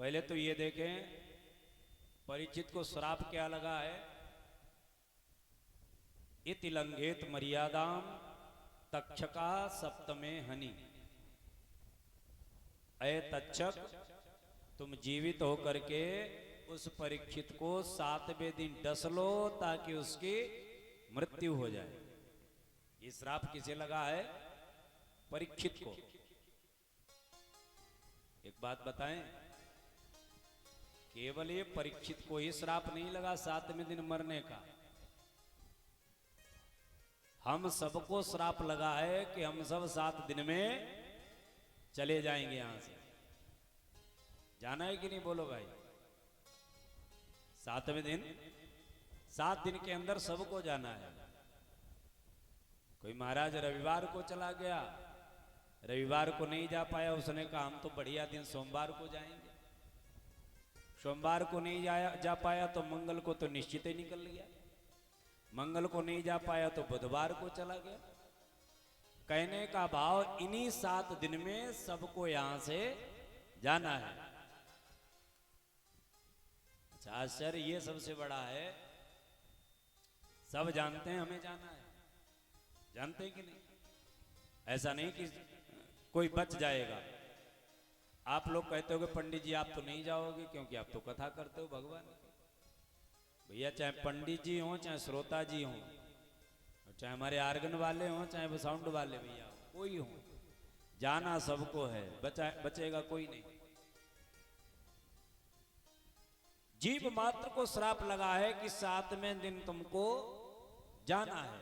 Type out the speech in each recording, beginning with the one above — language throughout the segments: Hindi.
पहले तो ये देखें परीक्षित को श्राप क्या लगा है। इति लंघेत मर्यादाम तक्षका सप्तमे हनि। अय तक्षक, तुम जीवित होकर के उस परीक्षित को 7वें दिन डस लो ताकि उसकी मृत्यु हो जाए। ये श्राप किसे लगा है? परीक्षित को। एक बात बताएं, केवल ये परीक्षित को ही श्राप नहीं लगा 7वें दिन मरने का, हम सबको श्राप लगा है कि हम सब 7 दिन में चले जाएंगे यहां से। जाना है कि नहीं बोलो भाई? 7वें दिन, 7 दिन के अंदर सबको जाना है। कोई महाराज रविवार को चला गया, रविवार को नहीं जा पाया, उसने कहा हम तो बढ़िया दिन सोमवार को जाएंगे। सोमवार को नहीं जा पाया तो मंगल को तो निश्चित ही निकल गया, मंगल को नहीं जा पाया तो बुधवार को चला गया। कहने का भाव इन्हीं 7 दिन में सबको यहां से जाना है। अच्छा, आश्चर्य ये सबसे बड़ा है, सब जानते हैं हमें जाना है, जानते हैं कि नहीं? ऐसा नहीं कि कोई बच जाएगा। आप लोग कहते हो कि पंडित जी आप तो नहीं जाओगे क्योंकि आप तो कथा करते हो भगवान की। भैया चाहे पंडित जी हों, चाहे श्रोता जी हों, चाहे हमारे आर्गन वाले हों, चाहे वो साउंड वाले भैया हो, कोई हो, जाना सबको है, बचेगा कोई नहीं। जीव मात्र को श्राप लगा है कि 7वें दिन तुमको जाना है।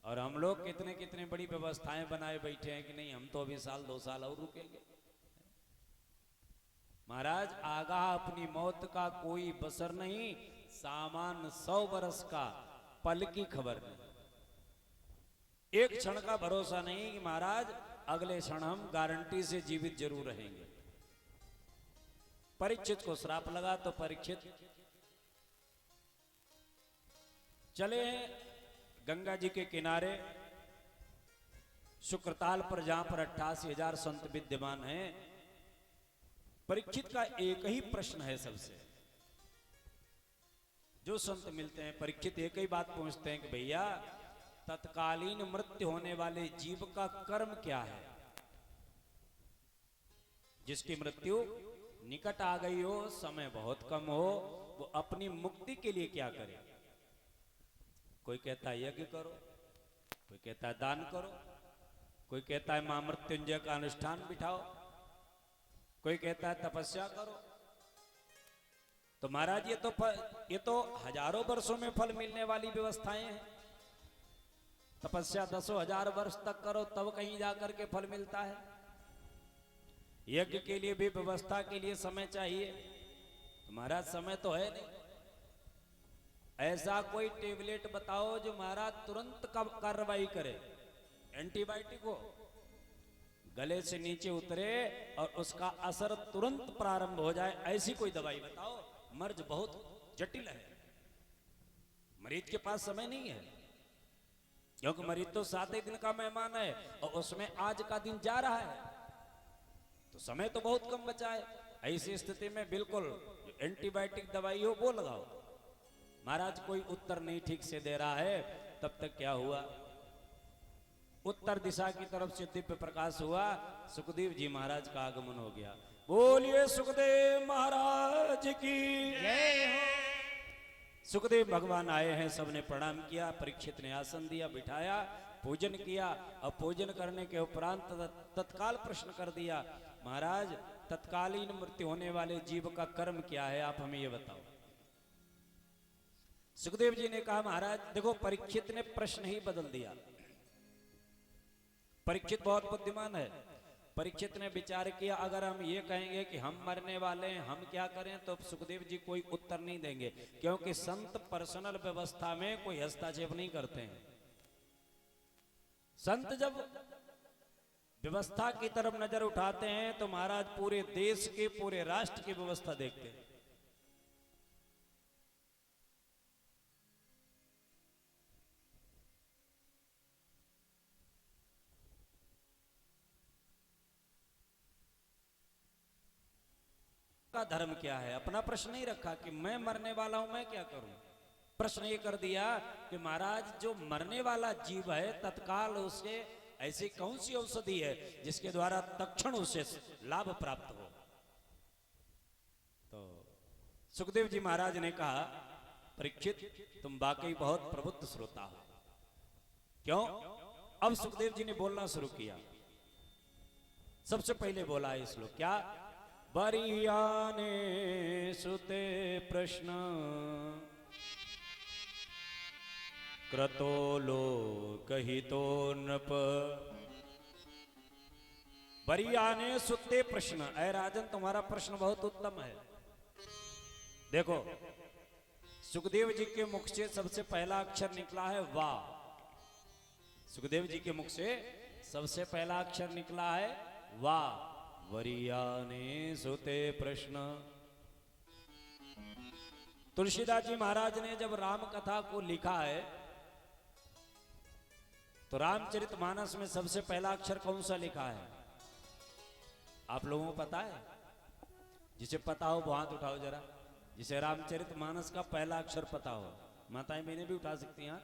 और हम लोग कितने कितने बड़ी व्यवस्थाएं बनाए बैठे हैं कि नहीं हम तो अभी साल 2 साल और रुकेंगे। महाराज आगाह अपनी मौत का कोई बसर नहीं, सामान 100 बरस का पल की खबर नहीं। एक क्षण का भरोसा नहीं कि महाराज अगले क्षण हम गारंटी से जीवित जरूर रहेंगे। परीक्षित को श्राप लगा तो परीक्षित चले गंगा जी के किनारे शुक्रताल पर, जहां पर 88,000 संत विद्यमान हैं। परीक्षित का एक ही प्रश्न है सबसे, जो संत मिलते हैं परीक्षित एक ही बात पूछते हैं कि भैया तत्कालीन मृत्यु होने वाले जीव का कर्म क्या है? जिसकी मृत्यु निकट आ गई हो, समय बहुत कम हो, वो अपनी मुक्ति के लिए क्या करे? कोई कहता है यज्ञ करो, कोई कहता है दान करो, कोई कहता है मां मृत्युंजय का अनुष्ठान बिठाओ, कोई कहता है तपस्या करो। तो महाराज ये तो हजारों वर्षों में फल मिलने वाली व्यवस्थाएं हैं। तपस्या 10,000 वर्ष तक करो तब कहीं जाकर के फल मिलता है। यज्ञ के लिए भी, व्यवस्था के लिए समय चाहिए। तो महाराज समय तो है नहीं। ऐसा कोई टेबलेट बताओ जो महाराज तुरंत कार्रवाई करे, एंटीबायोटिक हो, गले से नीचे उतरे और उसका असर तुरंत प्रारंभ हो जाए, ऐसी कोई दवाई बताओ। मर्ज बहुत जटिल है, मरीज के पास समय नहीं है, क्योंकि मरीज तो 7 दिन का मेहमान है और उसमें आज का दिन जा रहा है, तो समय तो बहुत कम बचा है। ऐसी स्थिति में बिल्कुल एंटीबायोटिक दवाई हो वो लगाओ। महाराज कोई उत्तर नहीं ठीक से दे रहा है। तब तक क्या हुआ, उत्तर दिशा की तरफ से दिव्य प्रकाश हुआ, सुखदेव जी महाराज का आगमन हो गया। बोलिए सुखदेव महाराज की जय हो। सुखदेव भगवान आए हैं, सबने प्रणाम किया, परीक्षित ने आसन दिया, बिठाया, पूजन किया और पूजन करने के उपरांत तत्काल प्रश्न कर दिया, महाराज तत्कालीन मृत्यु होने वाले जीव का कर्म क्या है, आप हमें ये बताओ। सुखदेव जी ने कहा महाराज देखो, परीक्षित ने प्रश्न ही बदल दिया। परीक्षित बहुत बुद्धिमान है। परीक्षित ने विचार किया अगर हम ये कहेंगे कि हम मरने वाले हैं, हम क्या करें, तो सुखदेव जी कोई उत्तर नहीं देंगे, क्योंकि संत पर्सनल व्यवस्था में कोई हस्तक्षेप नहीं करते हैं। संत जब व्यवस्था की तरफ नजर उठाते हैं तो महाराज पूरे देश के, पूरे राष्ट्र की व्यवस्था देखते हैं। का धर्म क्या है, अपना प्रश्न नहीं रखा कि मैं मरने वाला हूं, मैं क्या करूं। प्रश्न ये कर दिया कि महाराज जो मरने वाला जीव है तत्काल उसे ऐसी कौन सी औषधि है जिसके द्वारा तत्क्षण उसे लाभ प्राप्त हो। तो सुखदेव जी महाराज ने कहा, परीक्षित तुम वाकई बहुत प्रबुद्ध श्रोता हो। क्यों? अब सुखदेव जी ने बोलना शुरू किया। सबसे पहले बोला है श्लोक क्या, बरियाने सुते प्रश्न क्रतो लोकहितो नृप। बरियाने सुते प्रश्न, ऐ राजन तुम्हारा प्रश्न बहुत उत्तम है। देखो सुखदेव जी के मुख से सबसे पहला अक्षर निकला है वा। सुखदेव जी के मुख से सबसे पहला अक्षर निकला है वा। वरियाने सुते प्रश्न। तुलसीदास जी महाराज ने जब राम कथा को लिखा है तो रामचरितमानस में सबसे पहला अक्षर कौन सा लिखा है आप लोगों को पता है? जिसे पता हो वो हाथ उठाओ जरा, जिसे रामचरितमानस का पहला अक्षर पता हो। माताएं मैंने भी उठा सकती हैं।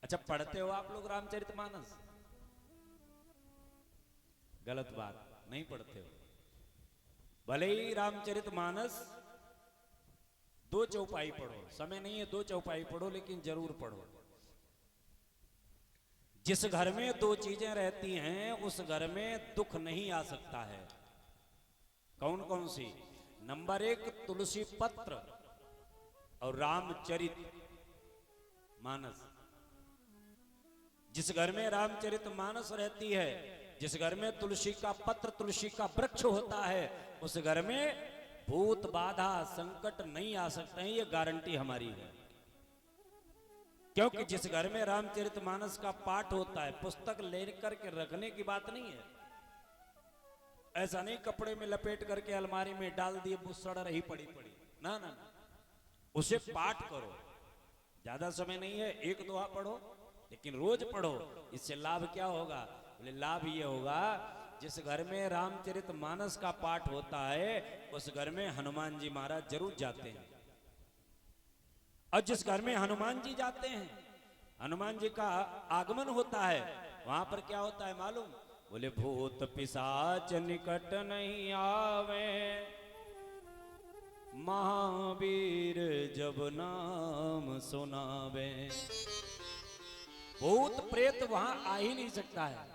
अच्छा, पढ़ते हो आप लोग रामचरितमानस? गलत बात, नहीं पढ़ते हो। भले ही रामचरितमानस 2 चौपाई पढ़ो, समय नहीं है 2 चौपाई पढ़ो, लेकिन जरूर पढ़ो। जिस घर में 2 चीजें रहती हैं उस घर में दुख नहीं आ सकता है। कौन कौन सी? नंबर 1 तुलसी पत्र और रामचरित मानस। जिस घर में रामचरित मानस रहती है, जिस घर में तुलसी का पत्र, तुलसी का वृक्ष होता है, उस घर में भूत बाधा संकट नहीं आ सकते हैं, ये गारंटी हमारी है। क्योंकि जिस घर में रामचरितमानस का पाठ होता है, पुस्तक लेकर के रखने की बात नहीं है। ऐसा नहीं कपड़े में लपेट करके अलमारी में डाल दिए, वो सड़ रही पड़ी पड़ी, ना ना ना, उसे पाठ करो। ज्यादा समय नहीं है, 1 दोहा पढ़ो, लेकिन रोज पढ़ो। इससे लाभ क्या होगा? बोले लाभ ये होगा, जिस घर में रामचरितमानस का पाठ होता है उस घर में हनुमान जी महाराज जरूर जाते हैं। और जिस घर में हनुमान जी जाते हैं, हनुमान जी का आगमन होता है, वहां पर क्या होता है मालूम? बोले भूत पिशाच निकट नहीं आवे, महावीर जब नाम सुनावे। भूत प्रेत वहां आ ही नहीं सकता है।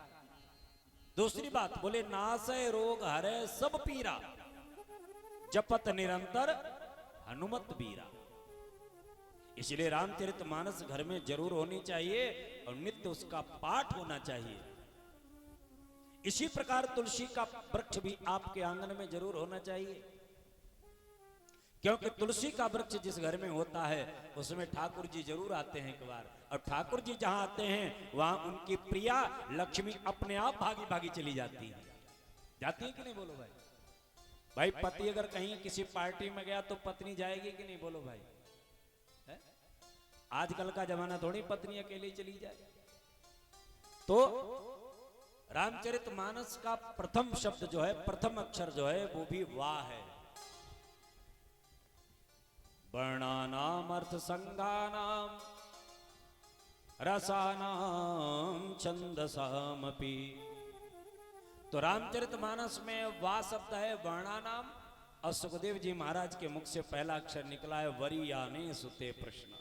दूसरी बात, बोले नासय रोग हरे सब पीरा, जपत निरंतर हनुमत बीरा। इसलिए रामचरितमानस घर में जरूर होनी चाहिए और नित्य उसका पाठ होना चाहिए। इसी प्रकार तुलसी का वृक्ष भी आपके आंगन में जरूर होना चाहिए, क्योंकि तुलसी का वृक्ष जिस घर में होता है उसमें ठाकुर जी जरूर आते हैं एक बार। और ठाकुर जी जहां आते हैं वहां उनकी प्रिया लक्ष्मी अपने आप भागी भागी चली जाती है। जाती है कि नहीं? बोलो भाई। भाई पति अगर कहीं किसी पार्टी में गया तो पत्नी जाएगी कि नहीं? बोलो भाई। है? आजकल का जमाना थोड़ी पत्नी अकेली चली जाए। तो रामचरितमानस का प्रथम शब्द जो है, प्रथम अक्षर जो है, वो भी वाह है। वर्णानाम अर्थ संज्ञानाम रसानाम छंदसामपि। तो रामचरितमानस में वा शब्द है वर्णानाम, और सुखदेव जी महाराज के मुख से पहला अक्षर निकला है वरियाने सुते प्रश्न।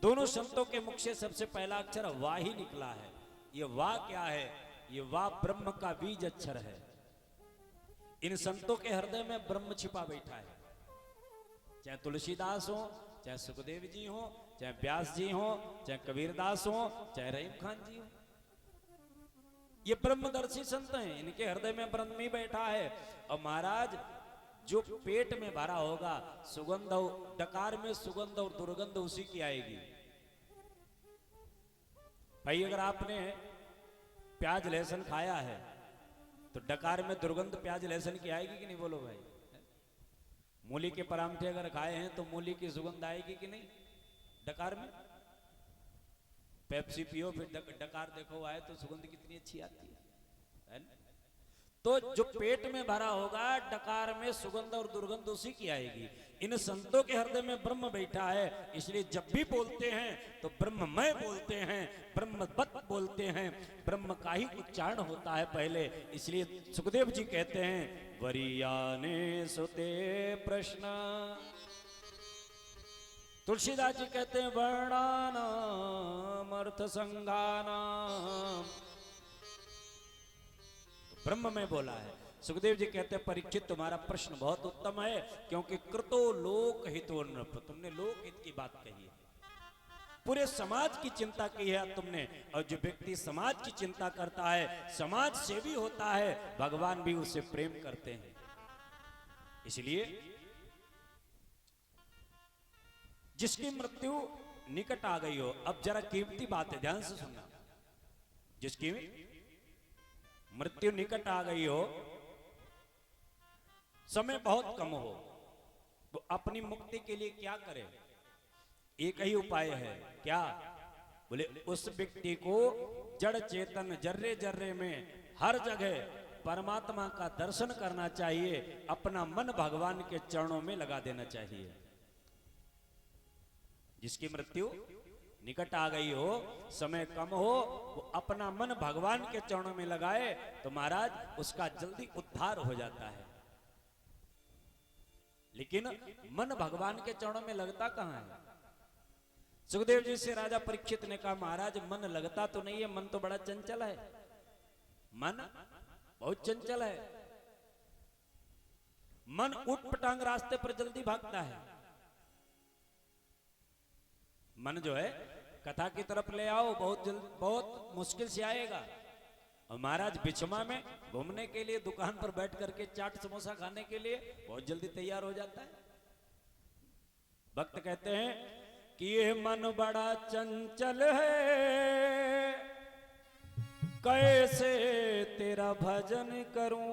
दोनों संतों के मुख से सबसे पहला अक्षर वा ही निकला है। ये वा क्या है? ये वा ब्रह्म का बीज अक्षर है। इन संतों के हृदय में ब्रह्म छिपा बैठा है। चाहे तुलसीदास हो, चाहे सुखदेव जी हो, चाहे व्यास जी हो, चाहे कबीरदास हो, चाहे रहीम खान जी हो, ये ब्रह्मदर्शी संत हैं। इनके हृदय में ब्रह्म ही बैठा है। और महाराज जो पेट में भरा होगा सुगंध, डकार में सुगंध और दुर्गंध उसी की आएगी। भाई अगर आपने प्याज लहसुन खाया है तो डकार में दुर्गंध प्याज लहसुन की आएगी कि नहीं? बोलो भाई। मूली के परांठे अगर खाए हैं तो मूली की सुगंध आएगी कि नहीं डकार में? पेप्सी पियो फिर डकार देखो आए तो सुगंध कितनी अच्छी आती है ना? तो जो पेट में भरा होगा डकार में सुगंध और दुर्गंध उसी की आएगी। इन संतों के हृदय में ब्रह्म बैठा है, इसलिए जब भी बोलते हैं तो ब्रह्ममय बोलते हैं, ब्रह्मवत बोलते हैं, ब्रह्म का ही उच्चारण होता है पहले। इसलिए सुखदेव जी कहते हैं वरियाने सुते प्रश्न। तुलसीदास जी कहते हैं वर्णानाम अर्थ संज्ञानाम। तो ब्रह्म में बोला है। सुखदेव जी कहते हैं परीक्षित तुम्हारा प्रश्न बहुत उत्तम है, क्योंकि कृतो लोक हितो नृप, तुमने लोक हित की बात कही है, पूरे समाज की चिंता की है तुमने। और जो व्यक्ति समाज की चिंता करता है, समाज सेवी होता है, भगवान भी उससे प्रेम करते हैं। इसलिए जिसकी मृत्यु निकट आ गई हो, अब जरा कीमती बात है, ध्यान से सुनना, जिसकी मृत्यु निकट आ गई हो, समय बहुत कम हो, तो अपनी मुक्ति के लिए क्या करे? एक ही उपाय है, क्या? बोले उस व्यक्ति को जड़ चेतन जर्रे जर्रे में हर जगह परमात्मा का दर्शन करना चाहिए, अपना मन भगवान के चरणों में लगा देना चाहिए। जिसकी मृत्यु निकट आ गई हो, समय कम हो, वो अपना मन भगवान के चरणों में लगाए तो महाराज उसका जल्दी उद्धार हो जाता है। लेकिन मन भगवान के चरणों में लगता कहां है? सुखदेव जी से राजा परीक्षित ने कहा महाराज मन लगता तो नहीं है, मन तो बड़ा चंचल है, मन बहुत चंचल है, मन उठ पटांग रास्ते पर जल्दी भागता है। मन जो है कथा की तरफ ले आओ बहुत मुश्किल से आएगा। और महाराज बिछमा में घूमने के लिए दुकान पर बैठ करके चाट समोसा खाने के लिए बहुत जल्दी तैयार हो जाता है। भक्त कहते हैं कि ये मन बड़ा चंचल है, कैसे तेरा भजन करूं।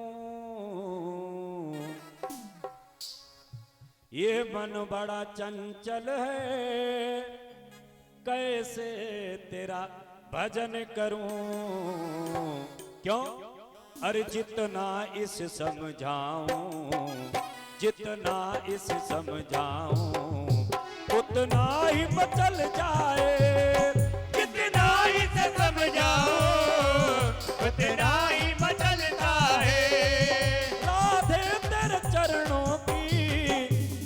ये मन बड़ा चंचल है, कैसे तेरा भजन करूं। क्यों? अरे जितना इस समझाऊं, जितना इस समझाऊं, उतना ही मचल जाए। जितना इस समझाऊं, उतना ही मचल जाए। राधे तेरे चरणों की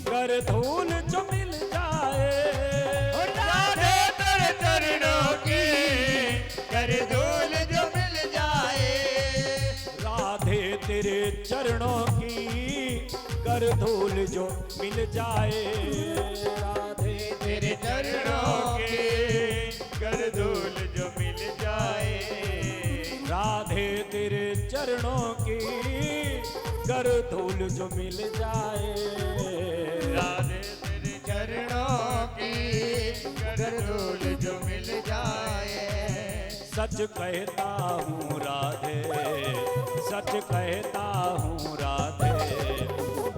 कर धूल जो मिल जाए। राधे तेरे चरणों की कर धूल जो मिल जाए। राधे तेरे चरणों की कर धूल जो मिल जाए। राधे तेरे चरणों की कर धूल जो मिल जाए। राधे तेरे चरणों की कर धूल जो मिल जाए। राधे तेरे चरणों की कर धूल जो मिल जाए। सच कहता हूँ राधे, सच कहता हूँ राधे,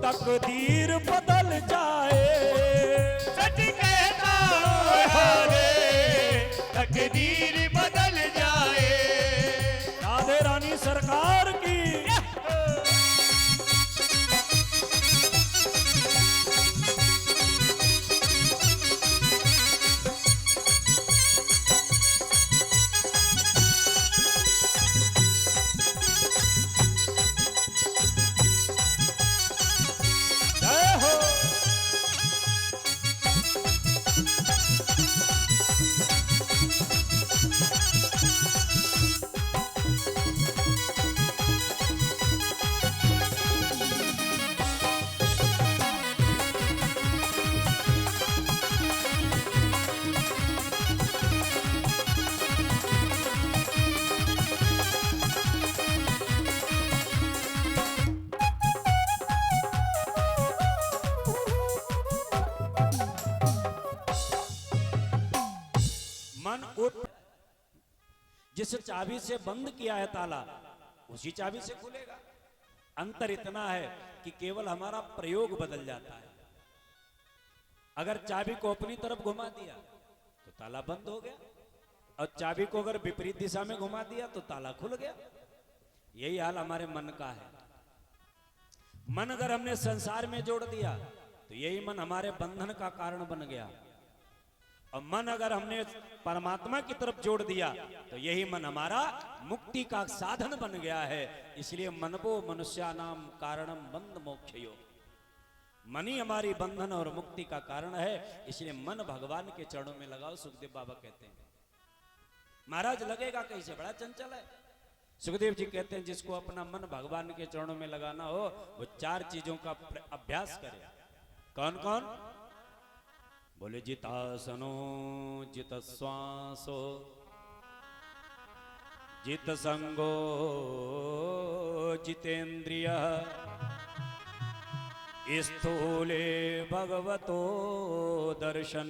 तकदीर बदल जाए। सच कहता हूँ राधे, तकदीर बदल जाए। राधे रानी सरकार की। जय हो। मन उठ, जिस चाबी से बंद किया है ताला उसी चाबी से खुलेगा। अंतर इतना है कि केवल हमारा प्रयोग बदल जाता है। अगर चाबी को अपनी तरफ घुमा दिया तो ताला बंद हो गया, और चाबी को अगर विपरीत दिशा में घुमा दिया तो ताला खुल गया। यही हाल हमारे मन का है। मन अगर हमने संसार में जोड़ दिया तो यही मन हमारे बंधन का कारण बन गया, और मन अगर हमने परमात्मा की तरफ जोड़ दिया तो यही मन हमारा मुक्ति का साधन बन गया है। इसलिए मनबो मनुष्यानाम कारणम बंध मोक्षयो, मन ही हमारी बंधन और मुक्ति का कारण है। इसलिए मन भगवान के चरणों में लगाओ, सुखदेव बाबा कहते हैं। महाराज लगेगा कैसे, बड़ा चंचल है। सुखदेव जी कहते हैं जिसको अपना मन भगवान के चरणों में लगाना हो वो 4 चीजों का अभ्यास करे। कौन कौन? बोले जितासनो जित श्वासो जित संगो जितेंद्रिय स्थूले भगवतो दर्शन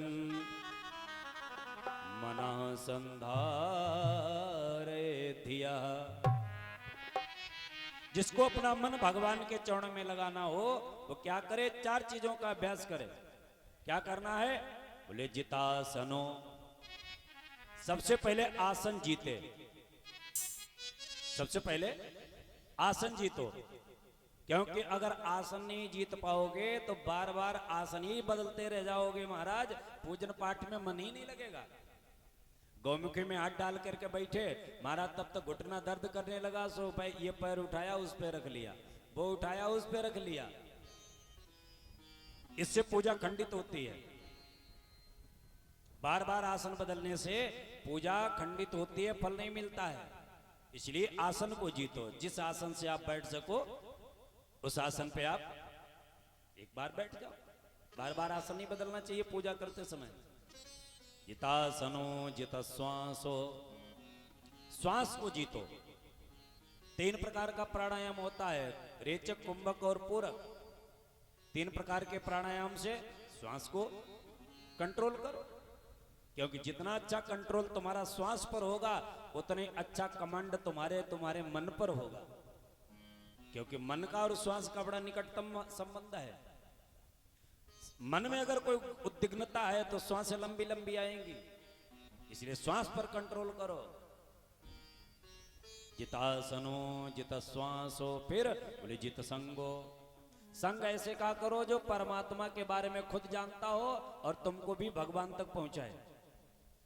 मनः संधारे धिया। जिसको अपना मन भगवान के चरणों में लगाना हो वो क्या करे? 4 चीजों का अभ्यास करे। क्या करना है? बोले जितासनो, सबसे पहले आसन जीते। सबसे पहले आसन जीतो, क्योंकि अगर आसन नहीं जीत पाओगे तो बार बार आसन ही बदलते रह जाओगे महाराज, पूजन पाठ में मन ही नहीं लगेगा। गौमुखी में हाथ डाल करके बैठे महाराज, तब तक घुटना दर्द करने लगा, सो भाई ये पैर उठाया उस पे रख लिया, वो उठाया उस पे रख लिया। इससे पूजा खंडित होती है। बार बार आसन बदलने से पूजा खंडित होती है, फल नहीं मिलता है। इसलिए आसन को जीतो। जिस आसन से आप बैठ सको उस आसन पे आप एक बार बैठ जाओ। बार बार आसन नहीं बदलना चाहिए पूजा करते समय। जितासनो जित श्वासो, श्वास को जीतो। 3 प्रकार का प्राणायाम होता है, रेचक, कुंभक और पूरक। 3 प्रकार के प्राणायाम से श्वास को कंट्रोल करो, क्योंकि जितना अच्छा कंट्रोल तुम्हारा श्वास पर होगा उतने अच्छा कमांड तुम्हारे मन पर होगा, क्योंकि मन का और श्वास का बड़ा निकटतम संबंध है। मन में अगर कोई उद्विग्नता है तो श्वास लंबी लंबी आएंगी, इसलिए श्वास पर कंट्रोल करो। जितासनो जित श्वासो, फिर बोले जित संगो, संग ऐसे का करो जो परमात्मा के बारे में खुद जानता हो और तुमको भी भगवान तक पहुंचाए,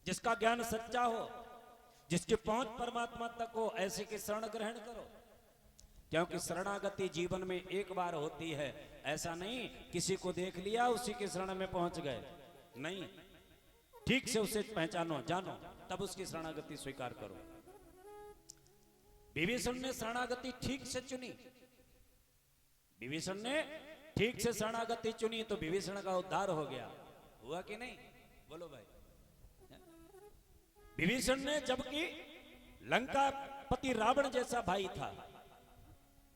जिसका ज्ञान सच्चा हो, जिसकी पहुंच परमात्मा तक हो, ऐसे की शरण ग्रहण करो। क्योंकि शरणागति जीवन में एक बार होती है, ऐसा नहीं किसी को देख लिया उसी के शरण में पहुंच गए, नहीं, ठीक से उसे पहचानो, जानो, तब उसकी शरणागति स्वीकार करो। विभीषण ने शरणागति ठीक से चुनी, विभीषण ने ठीक से शरणागति चुनी तो विभीषण का उद्धार हो गया। हुआ कि नहीं? बोलो भाई। विभीषण ने, जबकि लंका पति रावण जैसा भाई था,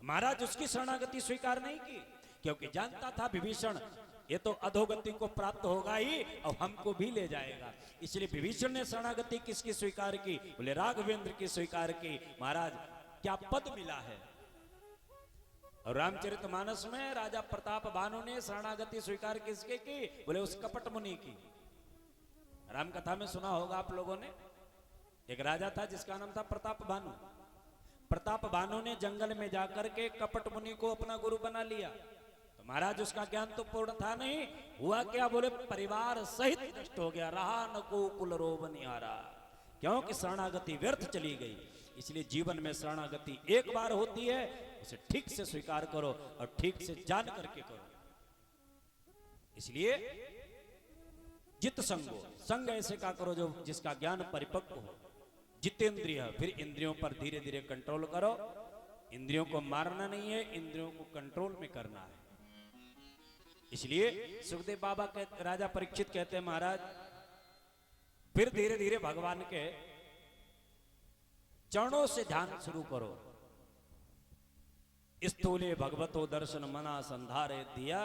महाराज उसकी शरणागति स्वीकार नहीं की, क्योंकि जानता था विभीषण ये तो अधोगति को प्राप्त होगा ही और हमको भी ले जाएगा। इसलिए विभीषण ने शरणागति किसकी स्वीकार की? बोले राघवेंद्र की स्वीकार की। महाराज क्या पद मिला है। और रामचरितमानस में राजा प्रताप भानु ने शरणागति स्वीकार किसके की? बोले उस कपट मुनि की। राम कथा में सुना होगा आप लोगों ने, एक राजा था जिसका नाम था प्रताप भानु। प्रताप भानु ने जंगल में जाकर के कपट मुनि को अपना गुरु बना लिया। तो महाराज उसका ज्ञान तो पूर्ण था नहीं, हुआ क्या? बोले परिवार सहित नष्ट हो गया, रहा न को कुल रोब निहारा, क्योंकि शरणागति व्यर्थ चली गई। इसलिए जीवन में शरणागति एक बार होती है, उसे ठीक से स्वीकार करो और ठीक से जान करके करो। इसलिए जित संगो, संग ऐसे का करो जो जिसका ज्ञान परिपक्व हो। जितेंद्रिय, फिर इंद्रियों पर धीरे धीरे कंट्रोल करो। इंद्रियों को मारना नहीं है, इंद्रियों को कंट्रोल में करना है। इसलिए सुखदेव बाबा के राजा परीक्षित कहते हैं महाराज फिर धीरे धीरे भगवान के चरणों से ध्यान शुरू करो। स्थूले भगवतो दर्शन मना संधारे दिया।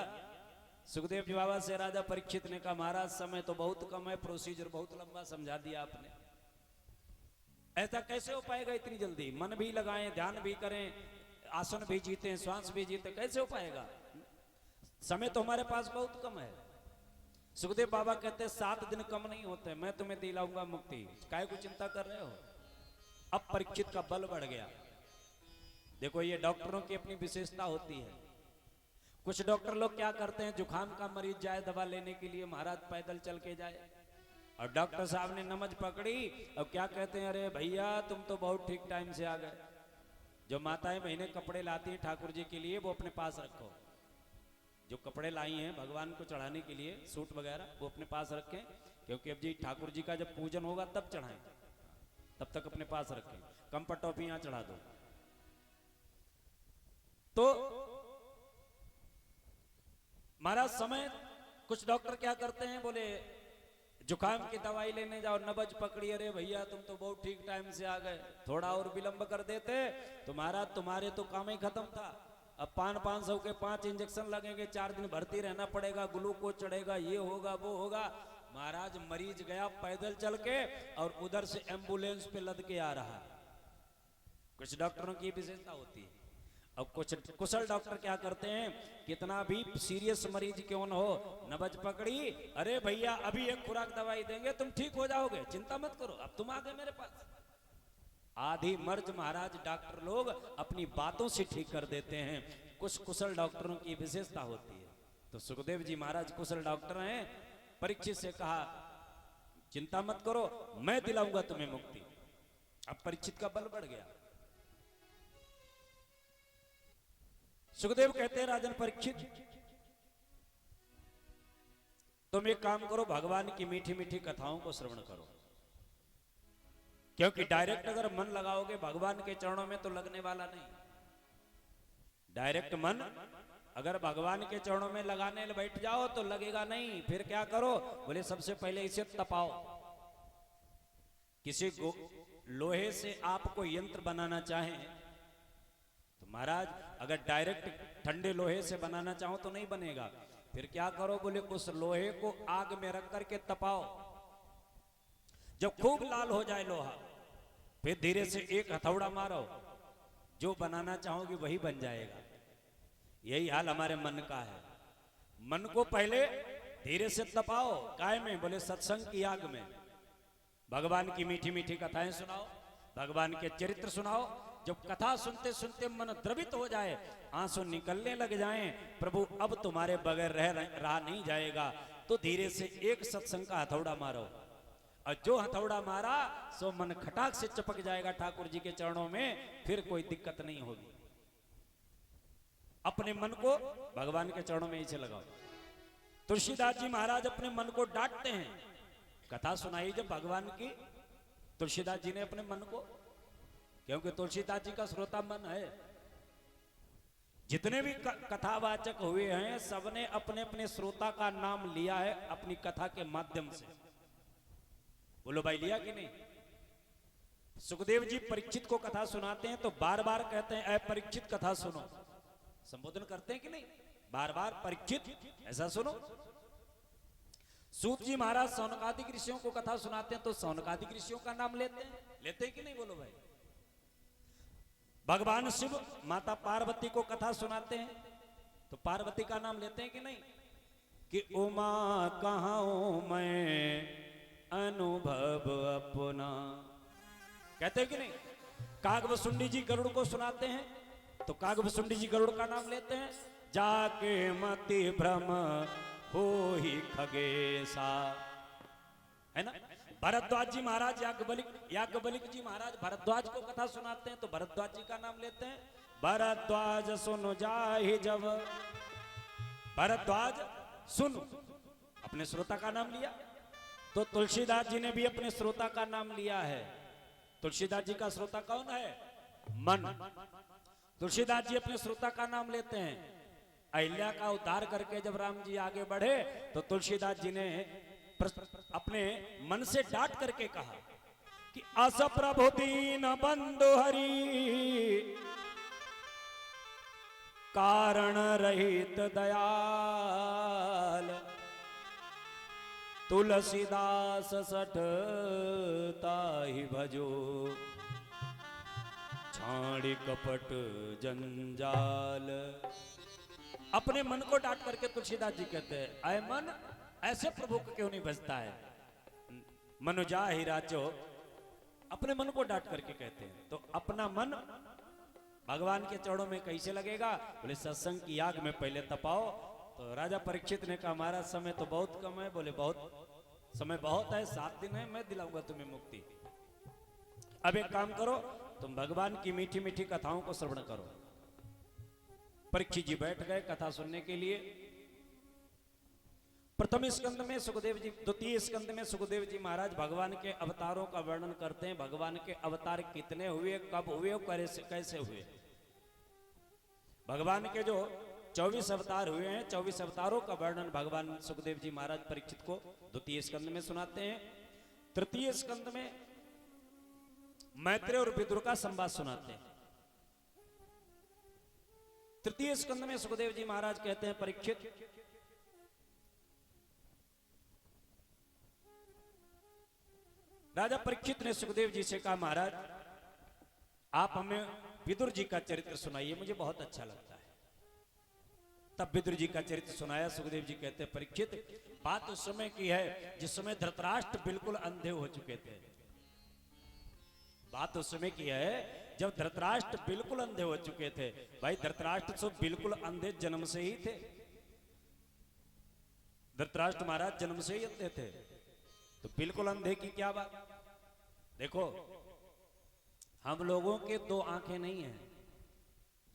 सुखदेव जी बाबा से राजा परीक्षित ने कहा महाराज समय तो बहुत कम है, प्रोसीजर बहुत लंबा समझा दिया आपने, ऐसा कैसे हो पाएगा इतनी जल्दी? मन भी लगाएं, ध्यान भी करें, आसन भी जीते, श्वास भी जीते, कैसे हो पाएगा? समय तो हमारे पास बहुत कम है। सुखदेव बाबा कहते हैं 7 दिन कम नहीं होते, मैं तुम्हें दिलाऊंगा मुक्ति, काहे को चिंता कर रहे हो? अब परीक्षित का बल बढ़ गया। देखो ये डॉक्टरों की अपनी विशेषता होती है। कुछ डॉक्टर लोग क्या करते हैं, जुकाम का मरीज जाए दवा लेने के लिए, महाराज पैदल चल के जाए, और डॉक्टर साहब ने नमज पकड़ी और क्या कहते हैं, अरे भैया तुम तो बहुत ठीक टाइम से आ गए। जो माताएं महीने कपड़े लाती हैं ठाकुर जी के लिए, वो अपने पास रखो। जो कपड़े लाई हैं भगवान को चढ़ाने के लिए, सूट वगैरह, वो अपने पास रखें, क्योंकि अब जी ठाकुर जी का जब पूजन होगा तब चढ़ाएं, तब तक अपने पास रखें। कंपट टॉपी यहां चढ़ा दो। तो महाराज समय कुछ डॉक्टर क्या करते हैं, बोले जुकाम की दवाई लेने जाओ, नबज पकड़ी, अरे भैया तुम तो बहुत ठीक टाइम से आ गए, थोड़ा और विलंब कर देते तो महाराज तुम्हारे तो काम ही खत्म था। अब 500 के 5 इंजेक्शन लगेंगे, 4 दिन भर्ती रहना पड़ेगा, ग्लूकोज चढ़ेगा, ये होगा वो होगा। महाराज मरीज गया पैदल चल के और उधर से एम्बुलेंस पे लद के आ रहा। कुछ डॉक्टरों की विशेषता होती है। अब कुछ कुशल डॉक्टर क्या करते हैं, कितना भी सीरियस मरीज क्यों न हो, नबज पकड़ी, अरे भैया अभी एक खुराक दवाई देंगे, तुम ठीक हो जाओगे, चिंता मत करो, अब तुम आ गए मेरे पास। आधी मर्ज महाराज डॉक्टर लोग अपनी बातों से ठीक कर देते हैं। कुछ कुशल डॉक्टरों की विशेषता होती है। तो सुखदेव जी महाराज कुशल डॉक्टर हैं। परीक्षित से कहा चिंता मत करो, मैं दिलाऊंगा तुम्हें मुक्ति। अब परीक्षित का बल बढ़ गया। सुखदेव कहते हैं राजन परीक्षित, तुम एक काम करो, भगवान की मीठी मीठी कथाओं को श्रवण करो, क्योंकि डायरेक्ट अगर मन लगाओगे भगवान के चरणों में तो लगने वाला नहीं। डायरेक्ट मन अगर भगवान के चरणों में लगाने बैठ जाओ तो लगेगा नहीं। फिर क्या करो, बोले सबसे पहले इसे तपाओ। किसी लोहे से आपको यंत्र बनाना चाहें तो महाराज अगर डायरेक्ट ठंडे लोहे से बनाना चाहो तो नहीं बनेगा। फिर क्या करो, बोले उस लोहे को आग में रख करके तपाओ। जब खूब लाल हो जाए लोहा, फिर धीरे से एक हथौड़ा मारो, जो बनाना चाहोगे वही बन जाएगा। यही हाल हमारे मन का है। मन को पहले धीरे से तपाओ, काय में, बोले सत्संग की आग में। भगवान की मीठी मीठी कथाएं सुनाओ, भगवान के चरित्र सुनाओ। जब कथा सुनते सुनते मन द्रवित हो जाए, आंसू निकलने लग जाएं, प्रभु अब तुम्हारे बगैर रहा नहीं जाएगा, तो धीरे से एक सत्संग का हथौड़ा मारो। और जो हथौड़ा मारा सो मन खटाक से चपक जाएगा ठाकुर जी के चरणों में, फिर कोई दिक्कत नहीं होगी। अपने मन को भगवान के चरणों में इसे लगाओ। तुलसीदास जी महाराज अपने मन को डांटते हैं। कथा सुनाई जब भगवान की, तुलसीदास जी ने अपने मन को, क्योंकि तुलसीदास जी का श्रोता मन है। जितने भी कथावाचक हुए हैं सबने अपने अपने श्रोता का नाम लिया है अपनी कथा के माध्यम से। बोलो भाई, लिया कि नहीं? सुखदेव जी परीक्षित को कथा सुनाते हैं तो बार बार कहते हैं, ऐ परीक्षित कथा सुनो। संबोधन करते हैं कि नहीं, बार बार परीक्षित ऐसा सुनो। सूत जी महाराज सौनकादिक ऋषियों को कथा सुनाते हैं तो सौनकादिक ऋषियों का नाम लेते हैं कि नहीं? बोलो भाई। भगवान शिव माता पार्वती को कथा सुनाते हैं तो पार्वती का नाम लेते हैं कि नहीं? कि उमा कहां मैं अनुभव अपना, कहते हैं कि नहीं? कागभुसुंडी जी गरुड़ को सुनाते हैं तो कागभुसुंडी जी गरुड़ का नाम लेते हैं। जाके मति भ्रम हो ही खगेसा, है ना? भरद्वाज जी महाराज याज्ञवल्क्य जी महाराज भरद्वाज को कथा सुनाते हैं तो भरद्वाज जी का नाम लेते हैं। भरद्वाज सुन जाहि जब, भरद्वाज सुन, अपने श्रोता का नाम लिया। तो तुलसीदास जी ने भी अपने श्रोता का नाम लिया है। तुलसीदास जी का श्रोता कौन है? मन। तुलसीदास जी अपने श्रोता का नाम लेते हैं। अहिल्या का उद्धार करके जब राम जी आगे बढ़े तो तुलसीदास जी ने अपने मन से डांट करके कहा कि अस प्रभु दीन बंधु हरि, कारण रहित दयाल, तुलसीदास सठ ताहि भजो, छाड़ी कपट जंजाल। अपने मन को डांट करके तुलसीदास जी कहते हैं, आए मन, ऐसे प्रभु को क्यों नहीं भजता है? मनुजा ही राजो, अपने मन को डांट करके कहते हैं। तो अपना मन भगवान के चरणों में कैसे लगेगा? बोले सत्संग की आग में पहले तपाओ। तो राजा परीक्षित ने कहा महाराज समय तो बहुत कम है। बोले बहुत समय बहुत है, 7 दिन है, मैं दिलाऊंगा तुम्हें मुक्ति। अब एक काम करो, तुम भगवान की मीठी मीठी कथाओं को श्रवण करो। परीक्षित जी बैठ गए कथा सुनने के लिए। प्रथम स्कंद में सुखदेव जी, द्वितीय स्कंद में सुखदेव जी महाराज भगवान के अवतारों का वर्णन करते हैं। भगवान के अवतार कितने हुए, कब हुए, कैसे हुए। भगवान के जो 24 अवतार हुए हैं, 24 अवतारों का वर्णन भगवान सुखदेव जी महाराज परीक्षित को द्वितीय स्कंद में सुनाते हैं। तृतीय स्कंद में मैत्रेय और विदुर का संवाद सुनाते हैं। तृतीय स्कंद में सुखदेव जी महाराज कहते हैं परीक्षित, राजा परीक्षित ने सुखदेव जी से कहा महाराज आप हमें विदुर जी का चरित्र सुनाइए, मुझे बहुत अच्छा लगता है। तब विदुर जी का चरित्र सुनाया। सुखदेव जी कहते हैं परीक्षित बात उस समय की है जिस समय धृतराष्ट्र बिल्कुल अंधे हो चुके थे। बात उस समय की है जब धृतराष्ट्र बिल्कुल अंधे हो चुके थे। भाई धृतराष्ट्र तो बिल्कुल अंधे जन्म से ही थे। धृतराष्ट्र महाराज जन्म से ही अंधे थे, तो बिल्कुल अंधे की क्या बात। देखो हम लोगों के 2 आंखें नहीं हैं,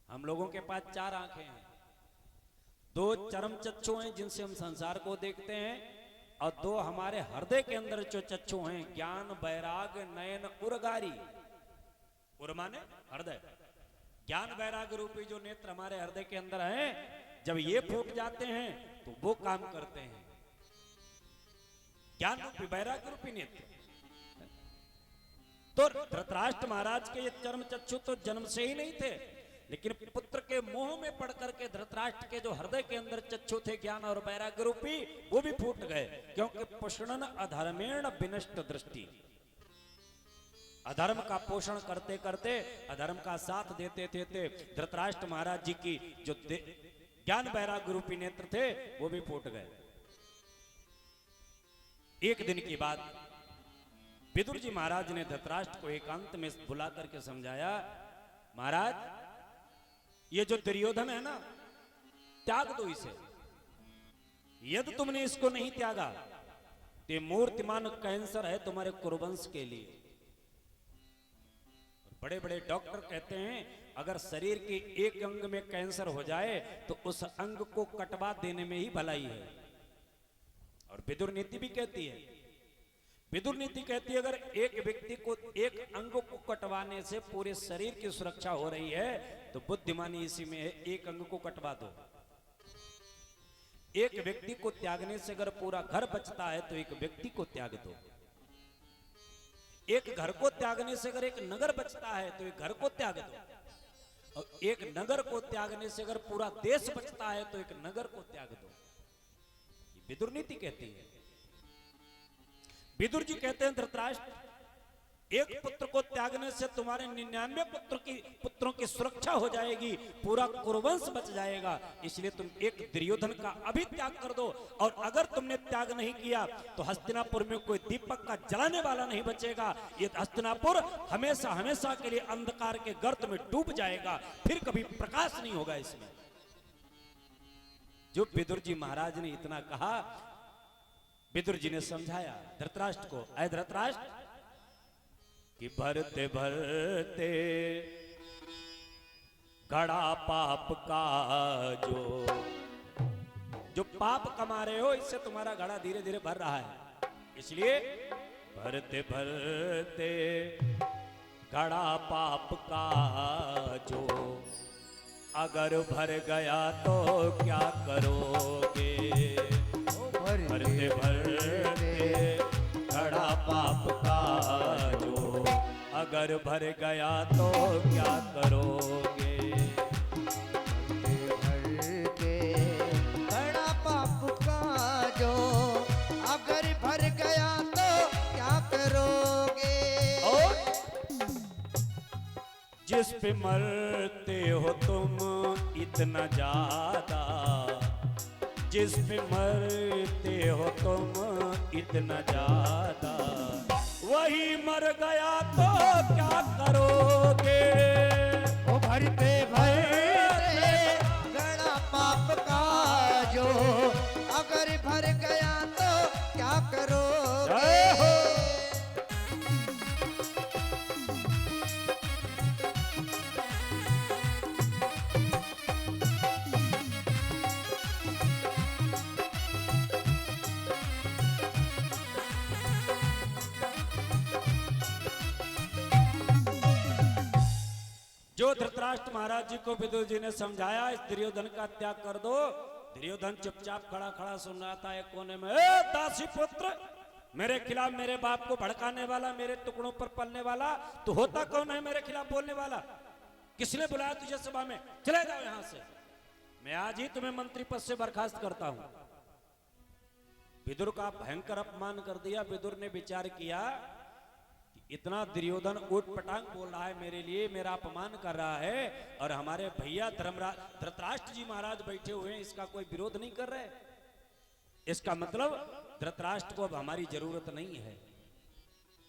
हम लोगों के पास 4 आंखें हैं। 2 चरम चक्षु हैं जिनसे हम संसार को देखते हैं, और 2 हमारे हृदय के अंदर जो चक्षु हैं, ज्ञान वैराग नयन उर्गारी। उर माने हृदय, ज्ञान वैराग रूपी जो नेत्र हमारे हृदय के अंदर हैं, जब ये फूट जाते हैं तो वो काम करते हैं। ज्ञान रूपी वैराग रूपी नेत्र। तो धृतराष्ट्र महाराज के ये चरम चक्षु तो जन्म से ही नहीं थे, लेकिन पुत्र के मोह में पड़ करके धृतराष्ट्र के जो हृदय के अंदर चक्षु थे ज्ञान और वैराग्य रूपी, वो भी फूट गए। क्योंकि पुष्णन अधर्मेण विनष्ट दृष्टि, अधर्म का पोषण करते करते अधर्म का साथ देते थे धृतराष्ट्र महाराज जी की जो ज्ञान वैराग्य रूपी नेत्र थे वो भी फूट गए। एक दिन की बात, विदुर जी महाराज ने धृतराष्ट्र को एकांत में बुला करके समझाया, महाराज ये जो दुर्योधन है ना, त्याग दो इसे। यदि तुमने इसको नहीं त्यागा तो ये मूर्तिमान कैंसर है तुम्हारे कुरुवंश के लिए। बड़े बड़े डॉक्टर कहते हैं अगर शरीर के एक अंग में कैंसर हो जाए तो उस अंग को कटवा देने में ही भलाई है। और विदुर नीति भी कहती है, विदुर नीति कहती है अगर एक व्यक्ति को एक अंग को कटवाने से पूरे शरीर की सुरक्षा हो रही है तो बुद्धिमानी इसी में है, एक अंग को कटवा दो। एक व्यक्ति को त्यागने से अगर पूरा घर बचता है तो एक व्यक्ति को त्याग दो। एक घर को त्यागने से अगर एक नगर बचता है तो एक घर को त्याग दो। और एक नगर को त्यागने से अगर पूरा देश बचता है तो एक नगर को त्याग दो। ये विदुर नीति कहती है। विदुर जी कहते हैं धृतराष्ट्र, एक पुत्र को त्यागने से तुम्हारे 99 पुत्रों की सुरक्षा हो जाएगी, पूरा कुरुवंश बच जाएगा। इसलिए तुम एक दुर्योधन का अभी त्याग कर दो। और अगर तुमने त्याग नहीं किया तो हस्तिनापुर में कोई दीपक का जलाने वाला नहीं बचेगा। ये हस्तिनापुर हमेशा हमेशा के लिए अंधकार के गर्त में डूब जाएगा, फिर कभी प्रकाश नहीं होगा इसमें। जो विदुर जी महाराज ने इतना कहा, विदुर जी ने समझाया धृतराष्ट्र को, ऐ धृतराष्ट्र कि भरते भरते घड़ा पाप का जो पाप कमा रहे हो इससे तुम्हारा घड़ा धीरे धीरे भर रहा है। इसलिए भरते भरते घड़ा पाप का जो अगर भर गया तो क्या करोगे। भरते भरते घड़ा पाप का जो अगर भर गया तो क्या करोगे। भरते घड़ा पाप का जो अगर भर गया तो क्या करोगे। और जिस पे मरते हो तुम इतना ज्यादा, जिस पे मरते हो तुम इतना ज्यादा, वही मर गया तो क्या करोगे। ओ भरते जो धृतराष्ट्र महाराज जी को विदुर जी ने समझाया इस दुर्योधन का त्याग कर दो, दुर्योधन चुपचाप खड़ा खड़ा सुन रहा था एक कोने में। ए दासी पुत्र, मेरे खिलाफ मेरे बाप को भड़काने वाला, मेरे टुकड़ों पर पलने वाला, तो होता कौन है मेरे खिलाफ बोलने वाला? किसने बुलाया तुझे सभा में? चले जाओ यहां से, मैं आज ही तुम्हें मंत्री पद से बर्खास्त करता हूं। विदुर का भयंकर अपमान कर दिया। विदुर ने विचार किया कि इतना दुर्योधन ऊट पटांग बोल रहा है मेरे लिए, मेरा अपमान कर रहा है, और हमारे भैया धृतराष्ट्र जी महाराज बैठे हुए हैं, इसका कोई विरोध नहीं कर रहे। इसका मतलब धृतराष्ट्र को अब हमारी जरूरत नहीं है।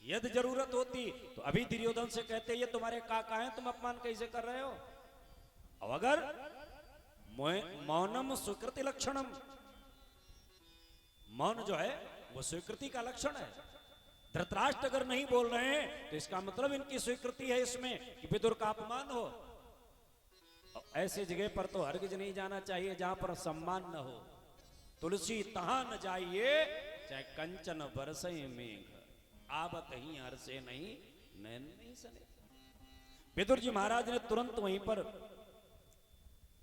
यदि जरूरत होती तो अभी दुर्योधन से कहते ये तुम्हारे काका हैं, तुम अपमान कैसे कर रहे हो? और अगर मौनम स्वीकृति लक्षणम, मौन जो है वो स्वीकृति का लक्षण है। धृतराष्ट्र अगर नहीं बोल रहे हैं तो इसका मतलब इनकी स्वीकृति है इसमें कि विदुर का अपमान हो। ऐसे जगह पर तो हरगिज नहीं जाना चाहिए जहां पर सम्मान न हो। तुलसी तहां न जाइए चाहे कंचन बरसे मेघ, आवत ही हर्षे नहीं नैन नहीं सने। विदुर जी महाराज ने तुरंत वहीं पर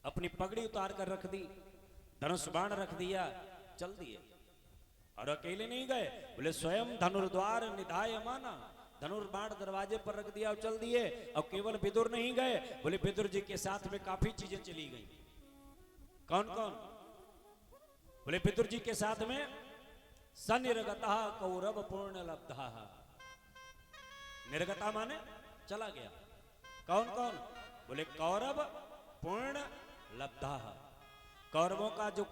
अपनी पगड़ी उतार कर रख दी, धनुष बाण रख दिया, चल दिए। और अकेले नहीं गए, बोले स्वयं धनुर्द्वार निधाय माना, धनुर्बाण दरवाजे पर रख दिया और चल दिए। और केवल विदुर नहीं गए, बोले विदुर जी के साथ में काफी चीजें चली गई। कौन कौन? बोले विदुर जी के साथ में सनिर्गता कौरव पूर्ण लब्धा, निर्गता माने चला गया। कौन कौन? बोले कौरव पूर्ण लब्धा, कौरवों का जो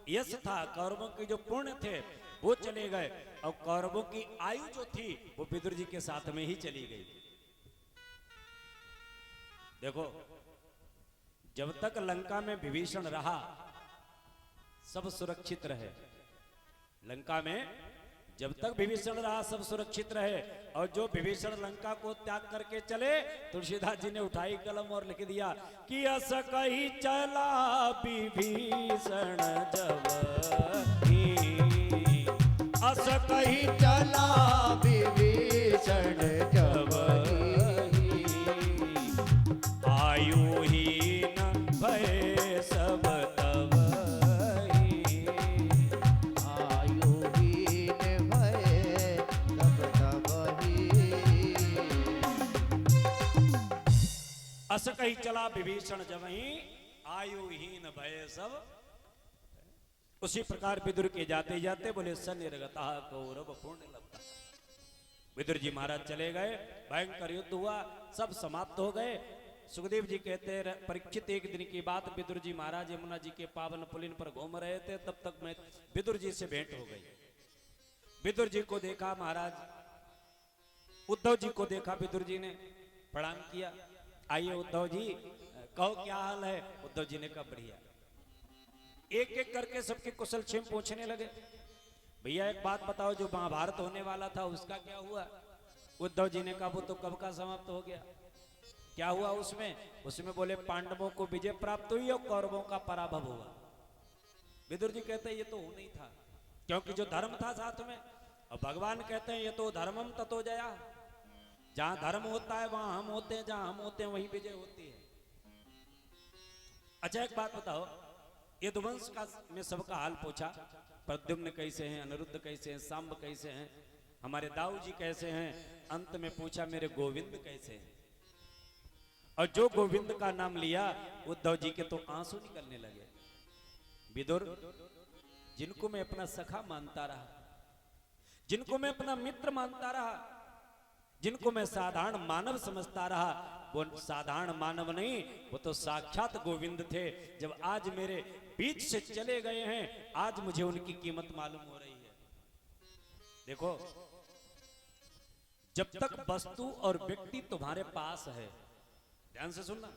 यश था, कौरवों के जो पुण्य थे वो चले गए, और कौरवों की आयु जो थी वो विदुर जी के साथ में ही चली गई। देखो, जब तक लंका में विभीषण रहा सब सुरक्षित रहे। लंका में जब तक विभीषण रहा सब सुरक्षित रहे, और जो विभीषण लंका को त्याग करके चले, तुलसीदास जी ने उठाई कलम और लिख दिया कि अस कही चला विभीषण जब, अस कही चला विभीषण जब, आयुहीन भय सब तब, आयुहीन भय सब तबहि। अस कही चला विभीषण जबहि, आयुहीन भय सब। उसी प्रकार विदुर के जाते जाते बोले सनिर्गता कौरव पूर्ण लब्धा। विदुर जी महाराज चले गए, भयंकर युद्ध हुआ, सब समाप्त हो गए। सुखदेव जी कहते हैं परीक्षित एक दिन की बात, विदुर जी महाराज यमुना जी के पावन पुलिन पर घूम रहे थे, तब तक मैं विदुर जी से भेंट हो गई। विदुर जी को देखा महाराज, उद्धव जी को देखा, विदुर जी ने प्रणाम किया, आइए उद्धव जी कहो क्या हाल है? उद्धव जी ने कहा बढ़िया। एक एक करके सबके कुशल क्षेम पूछने लगे। भैया एक बात बताओ, जो महाभारत होने वाला था उसका क्या हुआ? उद्धव जी ने कहा वो तो कब का समाप्त हो गया। क्या हुआ उसमें? उसमें बोले पांडवों को विजय प्राप्त हुई और कौरवों का पराभव हुआ। विदुर जी कहते हैं ये तो होना ही था, क्योंकि जो धर्म था साथ में, और भगवान कहते हैं ये तो धर्मम ततो जया, जहां धर्म होता है वहां हम होते हैं, जहां हम होते हैं वहीं विजय होती है। अच्छा एक बात बताओ, यदुवंश का में सबका हाल पूछा, प्रद्युम्न कैसे हैं, अनिरुद्ध कैसे हैं, सांब कैसे हैं, हमारे दाऊ जी कैसे हैं, अंत में पूछा मेरे गोविंद कैसे हैं। और जो गोविंद का नाम लिया उद्धव जी के तो आंसू निकलने लगे। विदुर, जिनको मैं अपना सखा मानता रहा, जिनको मैं अपना मित्र मानता रहा, जिनको मैं साधारण मानव समझता रहा, वो साधारण मानव नहीं, वो तो साक्षात गोविंद थे। जब आज मेरे बीच से चले गए हैं, आज मुझे उनकी कीमत मालूम हो रही है। देखो, जब तक वस्तु और व्यक्ति तुम्हारे पास है, ध्यान से सुनना,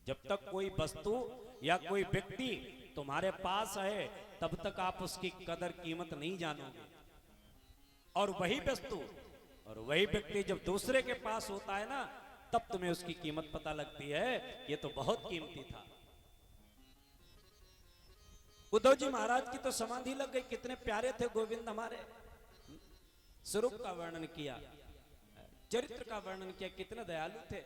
जब तक कोई वस्तु या कोई व्यक्ति तुम्हारे पास है तब तक आप उसकी कदर कीमत नहीं जानोगे। और वही वस्तु और वही व्यक्ति जब दूसरे के पास होता है ना, तब तुम्हें उसकी कीमत पता लगती है, ये तो बहुत कीमती था। उद्धव जी महाराज की तो समाधि लग गई, कितने प्यारे थे गोविंद हमारे। स्वरूप का वर्णन किया, चरित्र का वर्णन किया, कितने दयालु थे।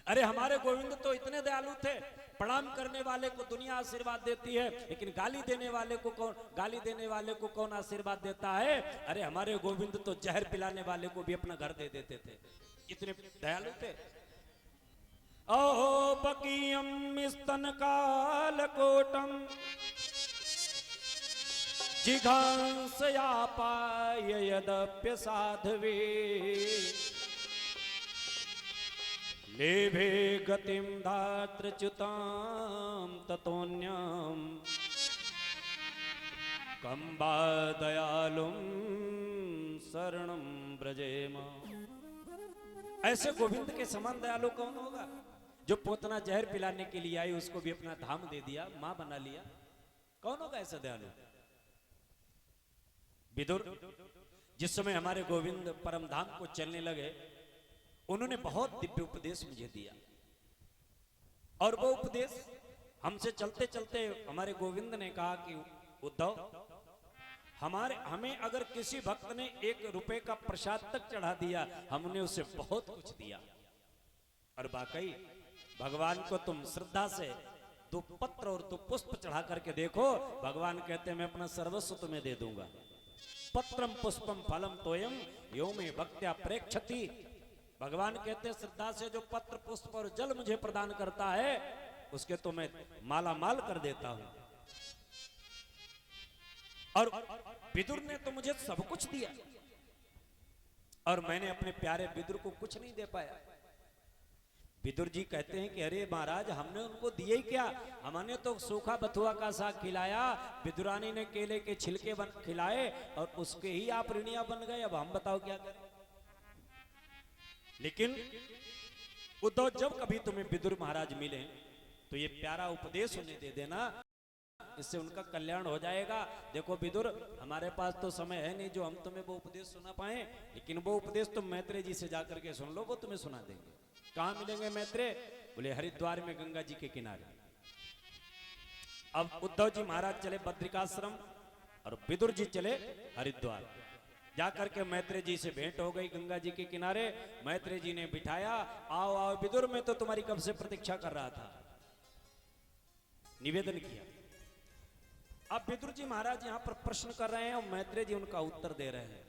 अरे हमारे गोविंद तो इतने दयालु थे, प्रणाम करने वाले को दुनिया आशीर्वाद देती है, लेकिन गाली देने वाले को कौन आशीर्वाद देता है? अरे हमारे गोविंद तो जहर पिलाने वाले को भी अपना घर दे देते थे, इतने दयालु थे। अहो बकीयम स्तन कालकोटम जिघांसयापाय यदप्य साध्वी लेभे गतिम धात्रच्युतां ततोन्यम कंबा दयालुम शरणं ब्रजेम। ऐसे गोविंद के समान दयालु कौन होगा, जो पोतना जहर पिलाने के लिए आई उसको भी अपना धाम दे दिया, मां बना लिया। कौन होगा ऐसा दयालु? विदुर जिस समय हमारे गोविंद परम धाम को चलने लगे, उन्होंने बहुत दिव्य उपदेश मुझे दिया, और वो उपदेश हमसे चलते चलते हमारे गोविंद ने कहा कि उद्धव, हमें अगर किसी भक्त ने 1 रुपए का प्रसाद तक चढ़ा दिया, हमने उसे बहुत कुछ दिया। और वाकई भगवान को तुम श्रद्धा से 2 पत्र और 2 पुष्प चढ़ा करके देखो, भगवान कहते हैं मैं अपना सर्वस्व तुम्हें दे दूंगा। पत्रम पुष्पम फलम तोयम यो में भक्त्या प्रेक्षति। भगवान कहते हैं श्रद्धा से जो पत्र पुष्प और जल मुझे प्रदान करता है, उसके तो मैं माला माल कर देता हूं। और विदुर ने तो मुझे सब कुछ दिया, और मैंने अपने प्यारे विदुर को कुछ नहीं दे पाया। विदुर जी कहते हैं कि अरे महाराज, हमने उनको दिए ही क्या, हमने तो सूखा बथुआ का साग खिलाया, विदुरानी ने केले के छिलके खिलाए, और उसके ही आप ऋणिया बन गए। अब हम बताओ क्या करें। लेकिन उद्धव, जब कभी तुम्हें विदुर महाराज मिले तो ये प्यारा उपदेश उन्हें दे देना, इससे उनका कल्याण हो जाएगा। देखो विदुर, हमारे पास तो समय है नहीं जो हम तुम्हें वो उपदेश सुना पाए, लेकिन वो उपदेश तुम मैत्रेय जी से जाकर के सुन लो, वो तुम्हें सुना देंगे। कहां मिलेंगे मैत्रेय? बोले हरिद्वार में गंगा जी के किनारे। अब उद्धव जी महाराज चले बद्रिकाश्रम, और विदुर जी चले हरिद्वार। जाकर के मैत्रेय जी से भेंट हो गई गंगा जी के किनारे। मैत्रेय जी ने बिठाया, आओ आओ विदुर, मैं तो तुम्हारी कब से प्रतीक्षा कर रहा था। निवेदन किया। अब विदुर जी महाराज यहाँ पर प्रश्न कर रहे हैं, और मैत्रेय जी उनका उत्तर दे रहे हैं।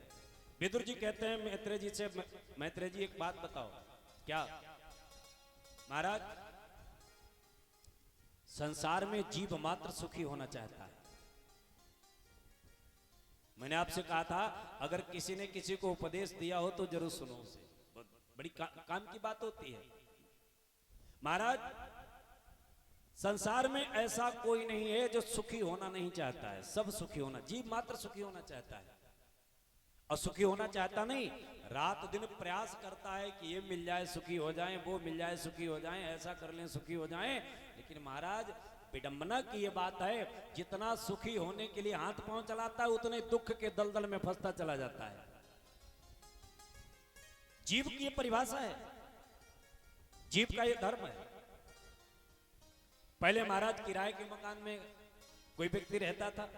विदुर जी कहते हैं मैत्रेय जी से, मैत्रेय जी एक बात बताओ। क्या? महाराज, संसार में जीव मात्र सुखी होना चाहता है। मैंने आपसे कहा था, अगर किसी ने किसी को उपदेश दिया हो तो जरूर सुनो उसे, बड़ी काम की बात होती है। महाराज, संसार में ऐसा कोई नहीं है जो सुखी होना नहीं चाहता है। सब सुखी होना, जीव मात्र सुखी होना चाहता है, और सुखी होना चाहता नहीं, रात दिन प्रयास करता है कि ये मिल जाए सुखी हो जाएं, वो मिल जाए सुखी हो जाएं, ऐसा कर लें सुखी हो जाएं। लेकिन महाराज, विडंबना की ये बात है, जितना सुखी होने के लिए हाथ पांव चलाता है, उतने दुख के दलदल में फंसता चला जाता है। जीव की ये परिभाषा है, जीव का ये धर्म है। पहले महाराज किराए के मकान में कोई व्यक्ति रहता था,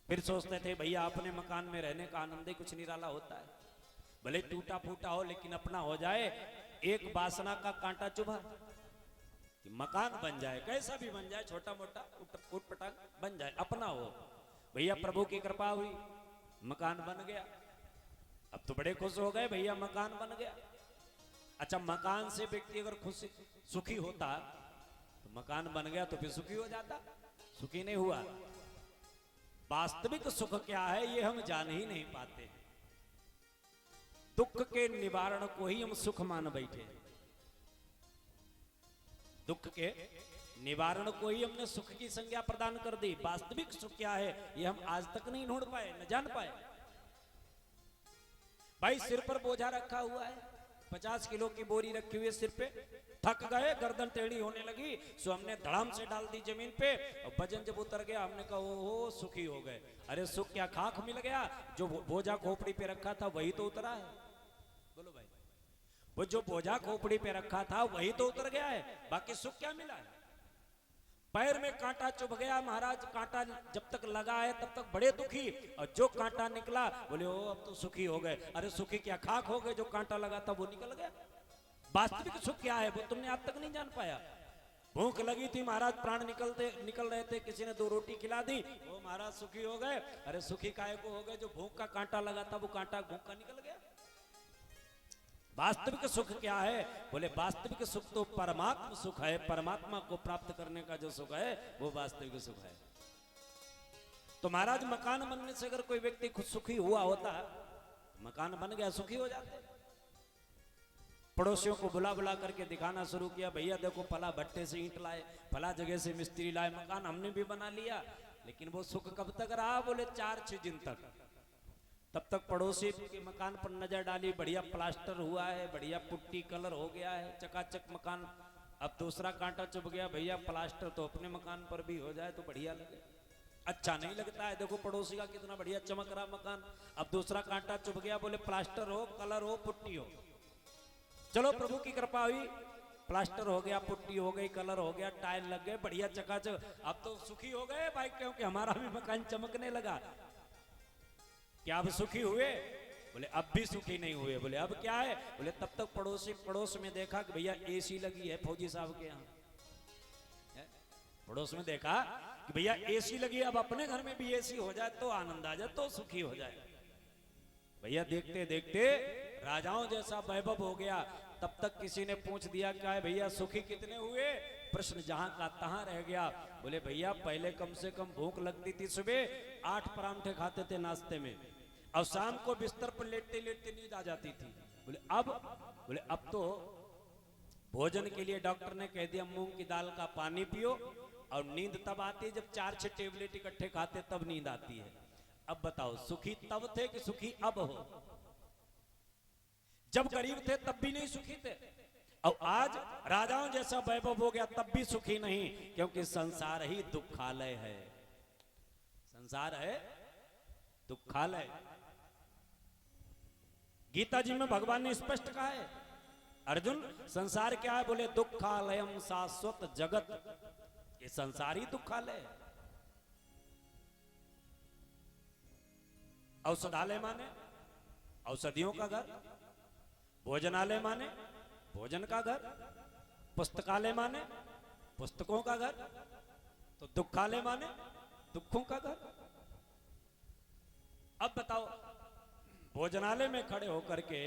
फिर सोचते थे भैया अपने मकान में रहने का आनंद ही कुछ निराला होता है, भले टूटा फूटा हो लेकिन अपना हो जाए। एक वासना का कांटा चुभा कि मकान बन जाए, कैसा भी बन जाए, छोटा मोटा उठ पटांग बन जाए, अपना हो। भैया प्रभु की कृपा हुई, मकान बन गया। अब तो बड़े खुश हो गए, भैया मकान बन गया। अच्छा, मकान से व्यक्ति अगर खुश सुखी होता तो मकान बन गया तो फिर सुखी हो जाता? सुखी नहीं हुआ। वास्तविक सुख क्या है ये हम जान ही नहीं पाते। दुख के निवारण को ही हम सुख मान बैठे। दुख के निवारण को ही हमने सुख की संज्ञा प्रदान कर दी। वास्तविक सुख क्या है ये हम आज तक नहीं ढूंढ पाए, न जान पाए। भाई, सिर पर बोझा रखा हुआ है, 50 किलो की बोरी रखी हुई है सिर पे, थक गए, गर्दन टेढ़ी होने लगी, सो हमने धड़ाम से डाल दी जमीन पे, और वजन जब उतर गया हमने कहा ओहो सुखी हो गए। अरे सुख क्या खाक मिल गया? जो बोझा खोपड़ी पे रखा था वही तो उतरा है। बोलो भाई, वो जो बोझा खोपड़ी पे रखा था वही तो उतर गया है, बाकी सुख क्या मिला है? पैर में कांटा चुभ गया महाराज, कांटा जब तक लगा है तब तक बड़े दुखी, और जो कांटा निकला बोले ओ अब तो सुखी हो गए। अरे सुखी क्या खाक हो गए? जो कांटा लगा था वो निकल गया, वास्तविक सुख क्या है वो तुमने आज तक नहीं जान पाया। भूख लगी थी महाराज, प्राण निकल रहे थे, किसी ने 2 रोटी खिला दी, वो महाराज सुखी हो गए। अरे सुखी काहे को हो गए? जो भूख का कांटा लगा था वो कांटा भूख का निकल गया। वास्तविक सुख क्या है? बोले वास्तविक सुख तो परमात्मा सुख है। परमात्मा को प्राप्त करने का जो सुख है वो वास्तविक सुख है। तो महाराज मकान बनने से अगर कोई व्यक्ति खुद सुखी हुआ होता, मकान बन गया, सुखी हो जाते। पड़ोसियों को बुला बुला करके दिखाना शुरू किया, भैया देखो फला भट्टे से ईंट लाए, फला जगह से मिस्त्री लाए, मकान हमने भी बना लिया। लेकिन वो सुख कब तक रहा? बोले 4-6 दिन तक। तब तक पड़ोसी के मकान पर नजर डाली, बढ़िया प्लास्टर हुआ है, बढ़िया पुट्टी कलर हो गया है, चकाचक मकान। अब दूसरा कांटा चुभ गया, भैया प्लास्टर तो अपने मकान पर भी हो जाए तो बढ़िया लगे। अच्छा नहीं लगता है, देखो पड़ोसी का कितना बढ़िया चमक रहा मकान। अब दूसरा कांटा चुभ गया, बोले प्लास्टर हो, कलर हो, पुट्टी हो। चलो प्रभु की कृपा हुई, प्लास्टर हो गया, पुट्टी हो गई, कलर हो गया, टाइल लग गए, बढ़िया चकाचक। अब तो सुखी हो गए भाई, क्योंकि हमारा भी मकान चमकने लगा। क्या अब सुखी हुए? बोले अब भी सुखी नहीं हुए। बोले अब क्या है? बोले तब तक पड़ोस में देखा कि भैया एसी लगी है फौजी साहब के यहाँ। पड़ोस में देखा कि भैया एसी लगी है, अब अपने घर में भी एसी हो जाए तो आनंद आ जाए, तो सुखी हो जाए। भैया देखते देखते राजाओं जैसा वैभव हो गया। तब तक किसी ने पूछ दिया, क्या है भैया सुखी कितने हुए? प्रश्न जहां का तहां रह गया। बोले भैया पहले कम से कम भूख लगती थी, सुबह 8 परांठे खाते थे नाश्ते में, और शाम को बिस्तर पर लेटते लेटते नींद आ जाती थी। बोले अब तो भोजन के लिए डॉक्टर ने कह दिया मूंग की दाल का पानी पियो, और नींद तब आती है जब 4-6 टेबलेट इकट्ठे खाते, तब नींद आती है। अब बताओ सुखी तब थे कि सुखी अब हो? जब गरीब थे तब भी नहीं सुखी थे, और आज राजाओं जैसा वैभव हो गया तब भी सुखी नहीं, क्योंकि संसार ही दुखालय है। संसार है दुखालय। गीता जी में भगवान ने स्पष्ट कहा है, अर्जुन संसार क्या है? बोले दुखालयम शाश्वत जगत। ये संसार ही दुखालय है। औषधालय माने औषधियों का घर, भोजनालय माने भोजन का घर, पुस्तकालय माने पुस्तकों का घर, तो दुखालय माने दुखों का घर। अब बताओ भोजनालय में खड़े होकर के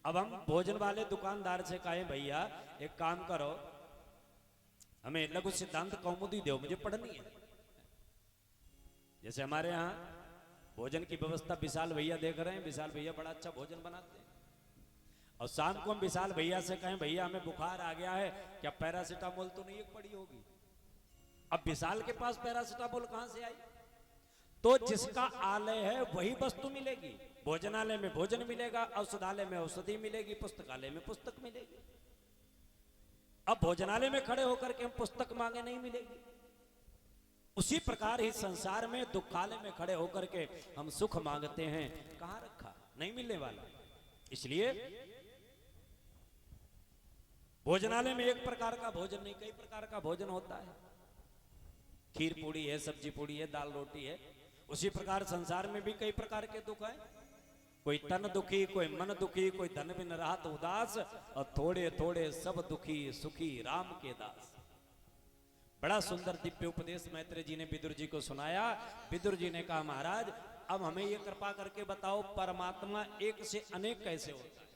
अब हम भोजन वाले दुकानदार से कहें भैया एक काम करो, हमें लघु सिद्धांत कौमुदी दो, मुझे पढ़नी है। जैसे हमारे यहाँ भोजन की व्यवस्था विशाल भैया देख रहे हैं, विशाल भैया बड़ा अच्छा भोजन बनाते हैं, और शाम को हम विशाल भैया से कहें भैया हमें बुखार आ गया है, क्या पैरासिटामोल तो नहीं एक पड़ी होगी? अब विशाल के पास पैरासिटामोल कहां से आई? तो जिसका आलय है वही वस्तु मिलेगी। भोजनालय में भोजन मिलेगा, औषधालय में औषधि मिलेगी, पुस्तकालय में पुस्तक मिलेगी। अब भोजनालय में खड़े होकर के हम पुस्तक मांगे नहीं मिलेगी। उसी प्रकार ही संसार में दुखालय में खड़े होकर के हम सुख मांगते हैं, कहां रखा? नहीं मिलने वाला। इसलिए भोजनालय में एक प्रकार का भोजन नहीं, कई प्रकार का भोजन होता है। खीर पूड़ी है, सब्जी पूड़ी है, दाल रोटी है। उसी प्रकार संसार में भी कई प्रकार के दुख हैं। कोई तन दुखी, कोई मन दुखी, कोई धन बिन रहत उदास, और थोड़े थोड़े सब दुखी सुखी राम के दास। बड़ा सुंदर दिव्य उपदेश मैत्रेय जी ने विदुर जी को सुनाया। विदुर जी ने कहा महाराज अब हमें ये कृपा करके बताओ परमात्मा एक से अनेक कैसे होता है?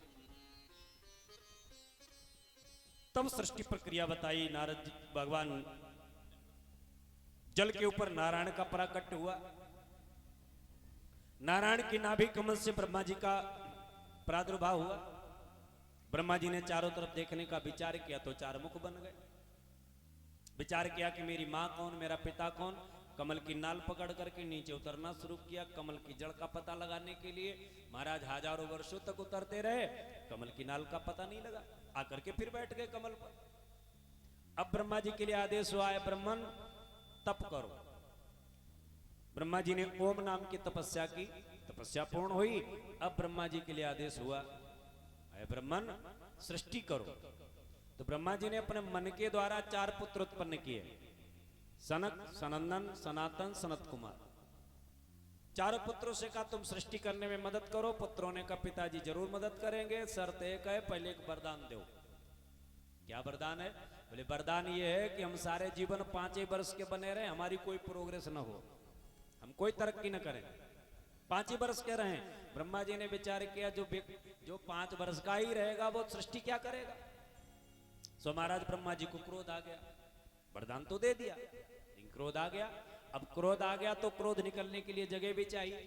तब सृष्टि प्रक्रिया बताई। नारद जी भगवान जल के ऊपर नारायण का प्राकट्य हुआ। नारायण की नाभि कमल से ब्रह्मा जी का प्रादुर्भाव हुआ। ब्रह्मा जी ने चारों तरफ देखने का विचार किया तो 4 मुख बन गए। विचार किया कि मेरी माँ कौन, मेरा पिता कौन। कमल की नाल पकड़ करके नीचे उतरना शुरू किया कमल की जड़ का पता लगाने के लिए। महाराज हजारों वर्षों तक उतरते रहे, कमल की नाल का पता नहीं लगा। आकर के फिर बैठ गए कमल पर। अब ब्रह्मा जी के लिए आदेश हुआ है ब्राह्मण तप करो। ब्रह्मा जी ने ओम नाम की तपस्या की, तपस्या पूर्ण हुई। अब ब्रह्मा जी के लिए आदेश हुआ है ब्राह्मण सृष्टि करो। तो ब्रह्मा जी ने अपने मन के द्वारा 4 पुत्र उत्पन्न किए, सनक, सनंदन, सनातन, सनत कुमार। चारों पुत्रों से कहा तुम सृष्टि करने में मदद करो। पुत्रों ने कहा पिताजी जरूर मदद करेंगे, शर्त एक है, पहले एक वरदान दो। क्या वरदान है? बोले वरदान ये है कि हम सारे जीवन 5 ही वर्ष के बने रहे, हमारी कोई प्रोग्रेस न हो, हम कोई तरक्की न करें, 5 ही वर्ष के रहें। ब्रह्मा जी ने विचार किया जो 5 वर्ष का ही रहेगा वो सृष्टि क्या करेगा। सो महाराज ब्रह्मा जी को क्रोध आ गया। वरदान तो दे दिया लेकिन क्रोध आ गया। अब क्रोध आ गया तो क्रोध निकलने के लिए जगह भी चाहिए।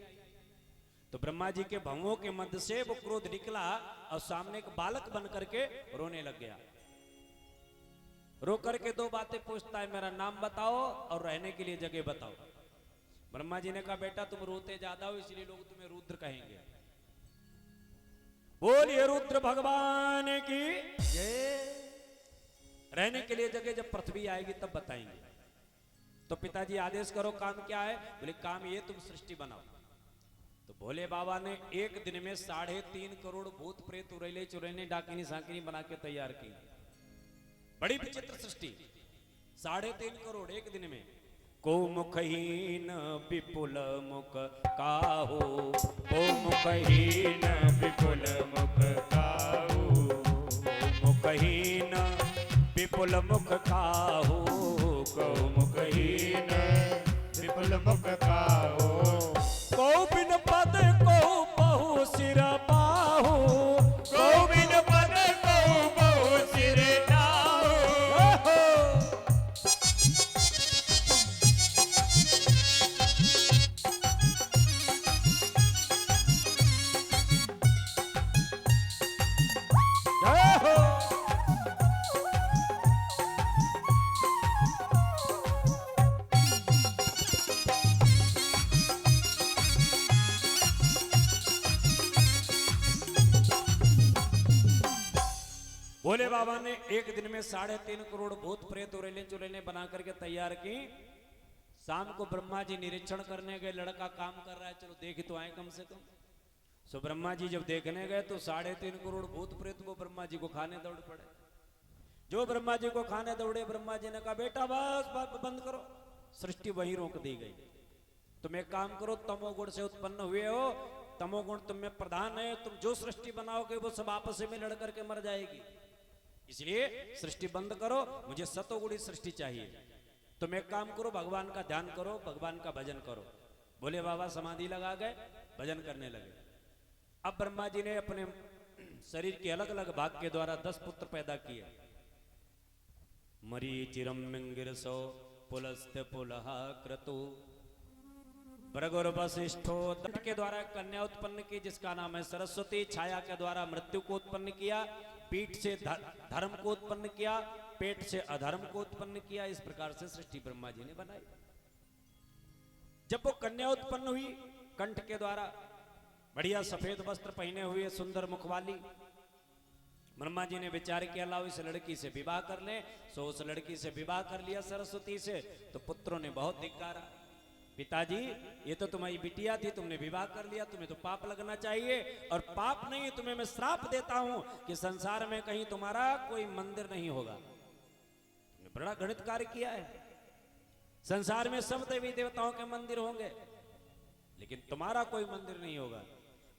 तो ब्रह्मा जी के भवों के मध्य से वो क्रोध निकला और सामने एक बालक बन करके रोने लग गया। रो करके 2 बातें पूछता है, मेरा नाम बताओ और रहने के लिए जगह बताओ। ब्रह्मा जी ने कहा बेटा तुम रोते ज्यादा हो इसलिए लोग तुम्हें रुद्र कहेंगे। बोलिए रुद्र भगवान की जय। रहने के लिए जगह जब पृथ्वी आएगी तब बताएंगे। तो पिताजी आदेश करो, काम क्या है? बोले काम ये तुम सृष्टि बनाओ। तो भोले बाबा ने एक दिन में 3.5 करोड़ भूत प्रेत उड़ैले चुड़ैले डाकिनी सांकिनी बना के तैयार की। बड़ी विचित्र सृष्टि, 3.5 करोड़ एक दिन में। को मुखहीन विपुल मुख काहू, को मुखहीन विपुल मुख काहू, मुखहीन विपुल मुख काहू, को मुखहीन विपुल मुख काहो, को बिन पद को बहु सिर बाहु, को बिन पद को बहु सिर डाहो। जय हो। भोले बाबा ने एक दिन में 3.5 करोड़ भूत प्रेत उड़ैले चुड़ैले बना करके तैयार की। शाम को ब्रह्मा जी निरीक्षण करने गए, लड़का काम कर रहा है, चलो देख तो आए कम से कम। सो ब्रह्मा जी जब देखने गए तो 3.5 करोड़ भूत प्रेत को ब्रह्मा जी को खाने दौड़ पड़े। जो ब्रह्मा जी को खाने दौड़े, ब्रह्मा जी ने कहा बेटा बस बात बंद करो, सृष्टि वहीं रोक दी गई। तुम एक काम करो, तमोगुण से उत्पन्न हुए हो, तमोगुण तुम में प्रधान है, तुम जो सृष्टि बनाओगे वो सब आपस में लड़ करके मर जाएगी, इसलिए सृष्टि बंद करो, मुझे सतोगुणी सृष्टि चाहिए। तुम एक काम करो, भगवान का ध्यान करो, भगवान का भजन करो। भोले बाबा समाधि लगा गए, भजन करने लगे। अब ब्रह्मा जी ने अपने शरीर के अलग अलग भाग के द्वारा 10 पुत्र पैदा किए। मरीचिरम मिंगिरसो पुलस्त्य पुलह क्रतु भृगुर वशिष्ठो। दंड के द्वारा कन्या उत्पन्न की जिसका नाम है सरस्वती। छाया के द्वारा मृत्यु को उत्पन्न किया। पीठ से धर्म को उत्पन्न किया, पेट से अधर्म को उत्पन्न किया। इस प्रकार से सृष्टि ब्रह्मा जी ने बनाई। जब वो कन्या उत्पन्न हुई, कंठ के द्वारा बढ़िया सफेद वस्त्र पहने हुए सुंदर मुख वाली, ब्रह्मा जी ने विचार किया लाओ इस लड़की से विवाह कर ले। सो उस लड़की से विवाह कर लिया सरस्वती से। तो पुत्रों ने बहुत धिक्कारा, पिताजी ये तो तुम्हारी बिटिया थी, तुमने विवाह कर लिया, तुम्हें तो पाप लगना चाहिए। और पाप नहीं, तुम्हें मैं श्राप देता हूं कि संसार में कहीं तुम्हारा कोई मंदिर नहीं होगा। तुमने बड़ा गणित कार्य किया है, संसार में सब देवी देवताओं के मंदिर होंगे लेकिन तुम्हारा कोई मंदिर नहीं होगा।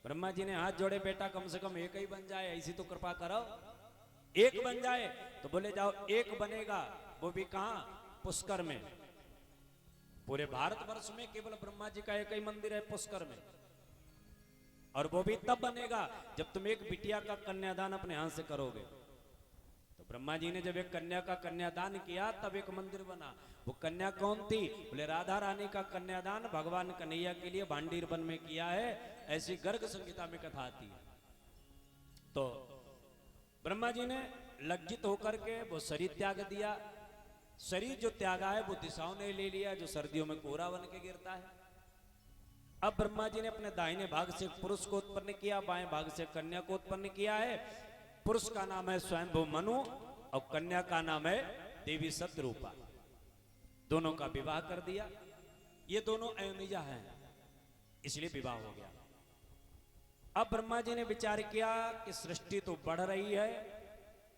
ब्रह्मा जी ने हाथ जोड़े, बेटा कम से कम एक ही बन जाए, ऐसी तो कृपा करो, एक बन जाए। तो बोले जाओ एक बनेगा, वो भी कहां? पुष्कर में। पूरे भारतवर्ष में केवल ब्रह्मा जी का एक ही मंदिर है पुष्कर में, और वो भी तब बनेगा जब तुम एक बिटिया का कन्यादान अपने हाथ से करोगे। तो ब्रह्मा जी ने जब एक कन्या का कन्यादान किया तब एक मंदिर बना। वो कन्या कौन थी? बोले राधा रानी का कन्यादान भगवान कन्हैया के लिए भांडीर वन में किया है, ऐसी गर्ग संहिता में कथा आती है। तो ब्रह्मा जी ने लज्जित होकर के वो शरीर त्याग दिया। शरीर जो त्यागा है वो दिशाओं ने ले लिया, जो सर्दियों में कोहरा बन के गिरता है। अब ब्रह्मा जी ने अपने दाहिने भाग से पुरुष को उत्पन्न किया, बाएं भाग से कन्या को उत्पन्न किया है। पुरुष का नाम है स्वयंभू मनु और कन्या का नाम है देवी सतरूपा। दोनों का विवाह कर दिया। ये दोनों अयोनिजा हैं, इसलिए विवाह हो गया। अब ब्रह्मा जी ने विचार किया कि सृष्टि तो बढ़ रही है,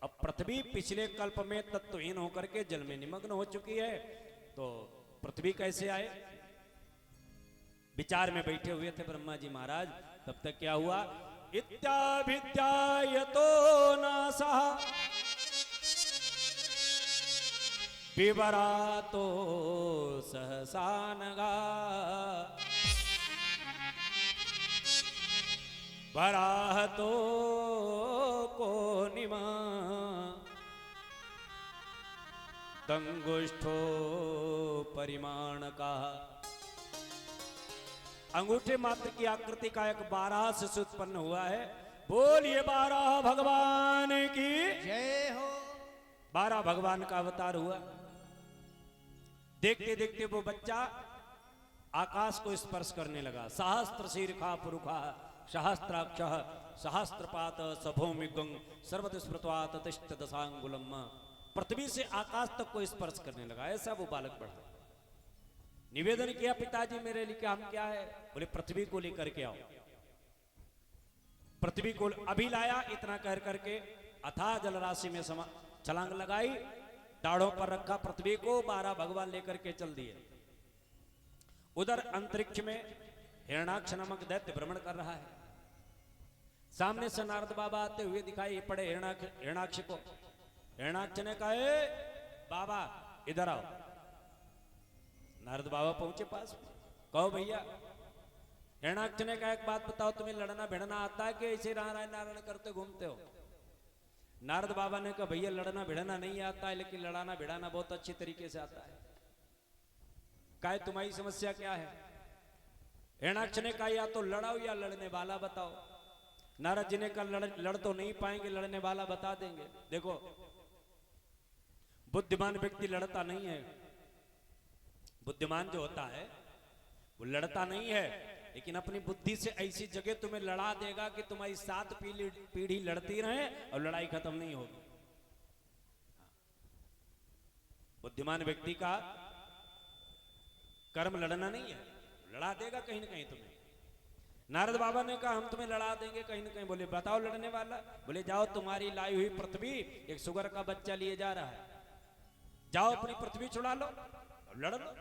अब पृथ्वी पिछले कल्प में तत्वहीन होकर के जल में निमग्न हो चुकी है, तो पृथ्वी कैसे आए? विचार में बैठे हुए थे ब्रह्मा जी महाराज। तब तक क्या हुआ, इत्याभिध्यायतो नासः विवरातो सहसा नगा वराहतो कोनिमा दंगुष्ठो परिमाण का। अंगूठे मात्र की आकृति का एक 12 शिशु उत्पन्न हुआ है। बोलिए 12 भगवान की जय हो। 12 भगवान का अवतार हुआ। देखते देखते वो बच्चा आकाश को स्पर्श करने लगा। सहस्त्र शीर्षा पुरुखा सहस्त्राक्ष सहस्त्रपात सभौमिगं सर्वदस्मृत्वात तिष्ठ दशांगुलम। पृथ्वी से आकाश तक को स्पर्श करने लगा। ऐसा वो बालक बढ़ा। निवेदन किया, पिताजी मेरे लिए काम क्या है? बोले पृथ्वी को लेकर के आओ। पृथ्वी को अभी लाया। इतना कह करके अथाह जलराशि में छलांग लगाई, दाढ़ों पर रखा पृथ्वी को। 12 भगवान लेकर के चल दिए। उधर अंतरिक्ष में हिरणाक्ष नामक दैत्य भ्रमण कर रहा है। सामने से नारद बाबा आते हुए दिखाई पड़े हिरणाक्ष को। हिरणाक्ष ने कहा, बाबा इधर आओ। नारद बाबा पहुंचे पास में। कहो भैया। हिरणाक्ष ने कहा, एक बात बताओ, तुम्हें लड़ना भिड़ना आता है कि ऐसे नारायण नारायण करते घूमते हो? नारद बाबा ने कहा, भैया लड़ना भिड़ना नहीं आता है, लेकिन लड़ाना भिड़ाना बहुत अच्छी तरीके से आता है। कहा, तुम्हारी समस्या क्या है? हिरणाक्ष ने कहा, या तो लड़ाओ या लड़ने वाला बताओ। नारद जी ने कहा, लड़ तो नहीं पाएंगे, लड़ने वाला बता देंगे। देखो, बुद्धिमान व्यक्ति लड़ता नहीं है। बुद्धिमान जो होता है वो लड़ता नहीं है, लेकिन अपनी बुद्धि से ऐसी जगह तुम्हें लड़ा देगा कि तुम्हारी 7 पीढ़ी लड़ती रहे और लड़ाई खत्म नहीं होगी। बुद्धिमान व्यक्ति का कर्म लड़ना नहीं है, लड़ा देगा कहीं ना कहीं तुम्हें। नारद बाबा ने कहा, हम तुम्हें लड़ा देंगे कहीं ना कहीं। बोले बताओ लड़ने वाला। बोले जाओ, तुम्हारी लाई हुई पृथ्वी एक सुगर का बच्चा लिए जा रहा है, जाओ अपनी पृथ्वी छुड़ा लो और लड़ लो।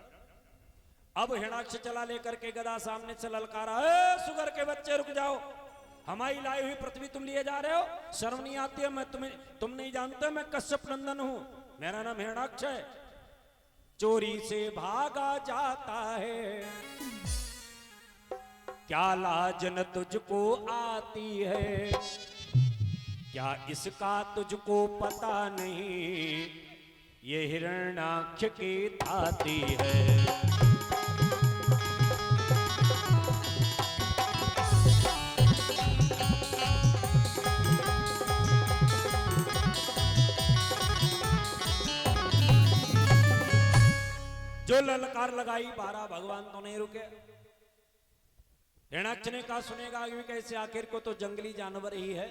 अब हिरणाक्ष चला लेकर के गदा सामने से ललकारा, सुगर के बच्चे रुक जाओ, हमारी लाई हुई पृथ्वी तुम लिए जा रहे हो? शर्म नहीं आती है? मैं तुम नहीं जानते मैं कश्यप नंदन हूं, मेरा नाम हिरणाक्ष है। चोरी से भागा जाता है, क्या लाज न तुझको आती है? क्या इसका तुझको पता नहीं, ये हिरणाक्ष की धाती है। जो ललकार लगाई 12 भगवान तो नहीं रुके। हिरणाक्ष ने कहा, सुनेगा भी कैसे, आखिर को तो जंगली जानवर ही है।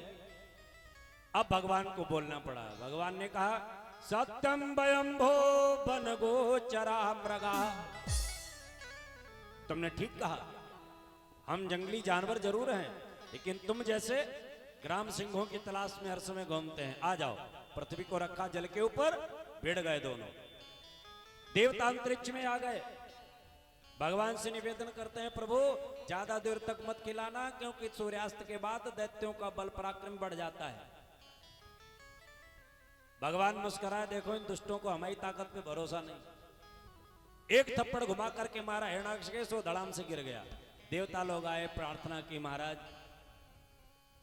अब भगवान को बोलना पड़ा। भगवान ने कहा, सत्यम वयंभो वन गोचरा मृगा। तुमने ठीक कहा, हम जंगली जानवर जरूर हैं, लेकिन तुम जैसे ग्राम सिंहों की तलाश में हर समय घूमते हैं। आ जाओ। पृथ्वी को रखा जल के ऊपर, भिड़ गए दोनों। देवता अंतरिक्ष में आ गए। भगवान से निवेदन करते हैं, प्रभु ज्यादा देर तक मत खिलाना, क्योंकि सूर्यास्त के बाद दैत्यों का बल पराक्रम बढ़ जाता है। भगवान मुस्कुराए, देखो इन दुष्टों को हमारी ताकत पे भरोसा नहीं। एक थप्पड़ घुमा करके मारा हिरणाक्ष के, सो धड़ाम से गिर गया। देवता लोग आए, प्रार्थना की, महाराज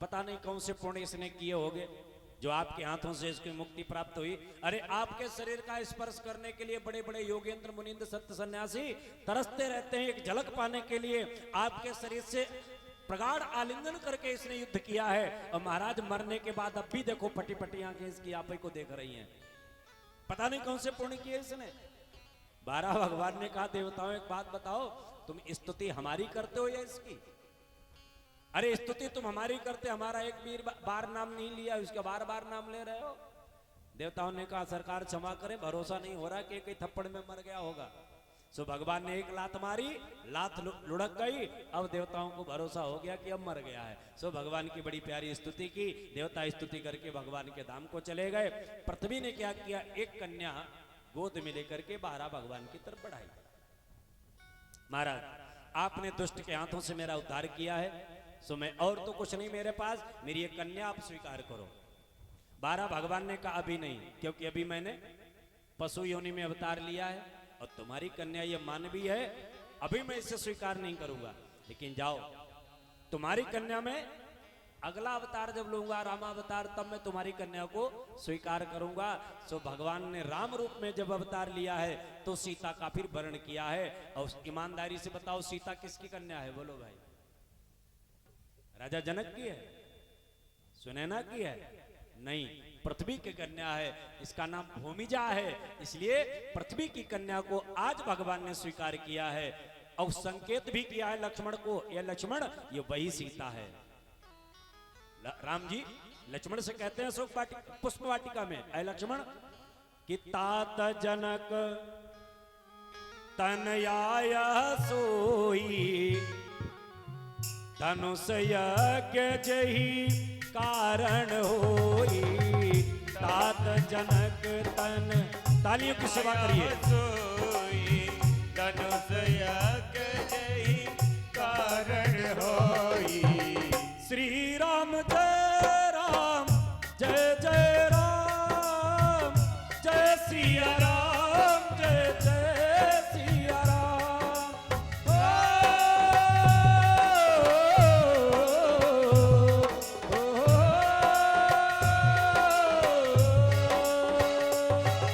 पता नहीं कौन से पुण्य इसने किए होंगे जो आपके हाथों से इसकी मुक्ति प्राप्त हुई। अरे आपके शरीर का स्पर्श करने के लिए बड़े बड़े योगेंद्र मुनिंद्र सत्य सन्यासी तरसते रहते हैं एक झलक पाने के लिए। आपके शरीर से प्रगाढ़ आलिंगन करके इसने युद्ध किया है, और महाराज मरने के बाद अब भी देखो पटी पटी आंखें इसकी आप ही को देख रही हैं। पता नहीं कौन से पुण्य किए इसने। 12 भगवान ने कहा, देवताओं एक बात बताओ, तुम स्तुति हमारी करते हो या इसकी? अरे स्तुति तुम हमारी करते, हमारा एक भी बार नाम नहीं लिया, उसका बार बार नाम ले रहे हो। देवताओं ने कहा, सरकार क्षमा करें, भरोसा नहीं हो रहा कि कई थप्पड़ में मर गया होगा। सो भगवान ने एक लात मारी, लात लुढ़क गई। अब देवताओं को भरोसा हो गया कि अब मर गया है। सो भगवान की बड़ी प्यारी स्तुति की। देवता स्तुति करके भगवान के धाम को चले गए। पृथ्वी ने क्या किया, एक कन्या गोद में लेकर के 12 भगवान की तरफ बढ़ाई। महाराज आपने दुष्ट के हाथों से मेरा उद्धार किया है, सो मैं और तो कुछ नहीं मेरे पास, मेरी एक कन्या आप स्वीकार करो। 12 भगवान ने कहा अभी नहीं, क्योंकि अभी मैंने पशु योनि में अवतार लिया है और तुम्हारी कन्या ये मानवी है, अभी मैं इसे स्वीकार नहीं करूंगा। लेकिन जाओ, तुम्हारी कन्या में अगला अवतार जब लूंगा, रामावतार, तब मैं तुम्हारी कन्या को स्वीकार करूंगा। सो भगवान ने राम रूप में जब अवतार लिया है तो सीता का फिर वर्ण किया है। और ईमानदारी से बताओ सीता किसकी कन्या है? बोलो भाई। राजा जनक की है? सुनैना की है? नहीं, पृथ्वी की कन्या है। इसका नाम भूमिजा है, इसलिए पृथ्वी की कन्या को आज भगवान ने स्वीकार किया है और संकेत भी किया है लक्ष्मण को, ये लक्ष्मण ये वही सीता है। राम जी लक्ष्मण से कहते हैं अशोक वाटिका, पुष्प वाटिका में, ऐ लक्ष्मण कि तात जनक तनयाय सोई धनुष यज्ञ जही कारण होई। तात जनक तन, तालियों की सेवा करिए। सोई धनुष यज्ञ जही कारण होई। श्री राम जय राम, जय जय राम, जय सिया राम, जय जय सिया राम।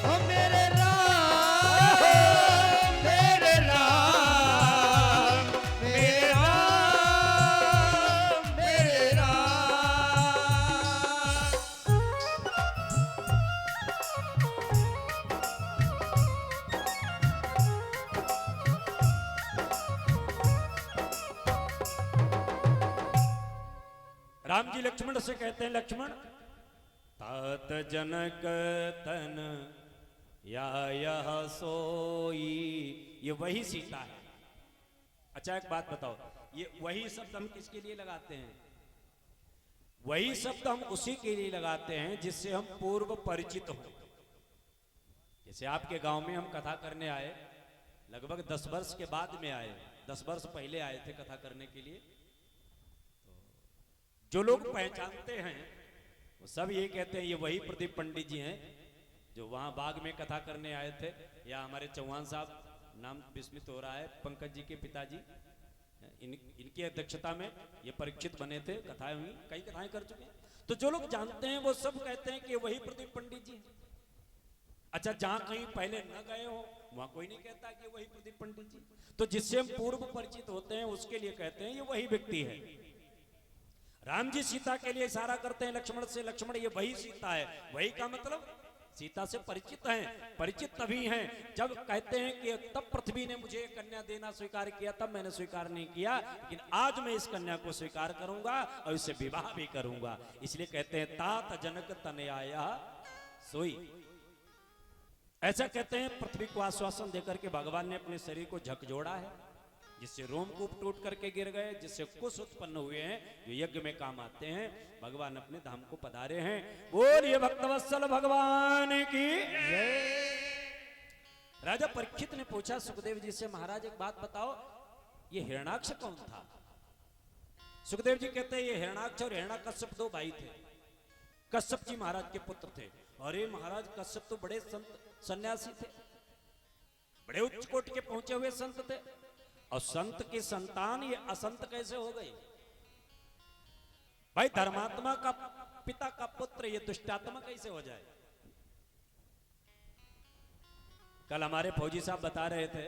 ओ मेरे राम, मेरे राम, मेरे राम, मेरे राम। राम जी लक्ष्मण से कहते हैं लक्ष्मण तात जनक तन या यह सोई, ये वही सीता है। अच्छा एक बात बताओ, ये वही शब्द हम किसके लिए लगाते हैं? वही शब्द हम उसी के लिए लगाते हैं जिससे हम पूर्व परिचित हों। जैसे आपके गांव में हम कथा करने आए, लगभग 10 वर्ष के बाद में आए, 10 वर्ष पहले आए थे कथा करने के लिए। जो लोग पहचानते हैं वो सब ये कहते हैं ये वही प्रदीप पंडित जी हैं जो वहां बाग में कथा करने आए थे। या हमारे चौहान साहब, नाम विस्मित हो रहा है, पंकज जी के पिताजी, इनकी अध्यक्षता में ये परीक्षित बने थे, कथाएं हुई, कई कथाएं कर चुके हैं। तो जो लोग जानते हैं वो सब कहते हैं कि वही प्रदीप पंडित जी। अच्छा, जहां कहीं पहले न गए हो वहां कोई नहीं कहता कि वही प्रदीप पंडित जी। तो जिससे हम पूर्व परिचित होते हैं उसके लिए कहते हैं ये वही व्यक्ति है। राम जी सीता के लिए इशारा करते हैं लक्ष्मण से, लक्ष्मण ये वही सीता है। वही का मतलब सीता से परिचित हैं। परिचित तभी हैं जब कहते हैं कि तब पृथ्वी ने मुझे कन्या देना स्वीकार किया, तब मैंने स्वीकार नहीं किया, लेकिन आज मैं इस कन्या को स्वीकार करूंगा और इससे विवाह भी करूंगा। इसलिए कहते हैं तात जनक तनयाया सोई। ऐसा कहते हैं पृथ्वी को आश्वासन देकर के भगवान ने अपने शरीर को झकझोड़ा है, जिससे रोमकूप टूट करके गिर गए, जिससे कुश उत्पन्न हुए हैं जो यज्ञ में काम आते हैं। भगवान अपने धाम को पधारे हैं। बोलिए भक्तवत्सल भगवान की। राजा परीक्षित ने पूछा सुखदेव जी से, महाराज एक बात बताओ, ये हिरणाक्ष कौन था? सुखदेव जी कहते हैं ये हिरणाक्ष और हिरण्यकश्यप 2 भाई थे। कश्यप जी महाराज के पुत्र थे। अरे महाराज, कश्यप तो बड़े संत सन्यासी थे, बड़े उच्च कोटि के पहुंचे हुए संत थे, और संत की संतान ये असंत कैसे हो गई? भाई धर्मात्मा का पिता का पुत्र ये दुष्टात्मा कैसे हो जाए? कल हमारे फौजी साहब बता रहे थे,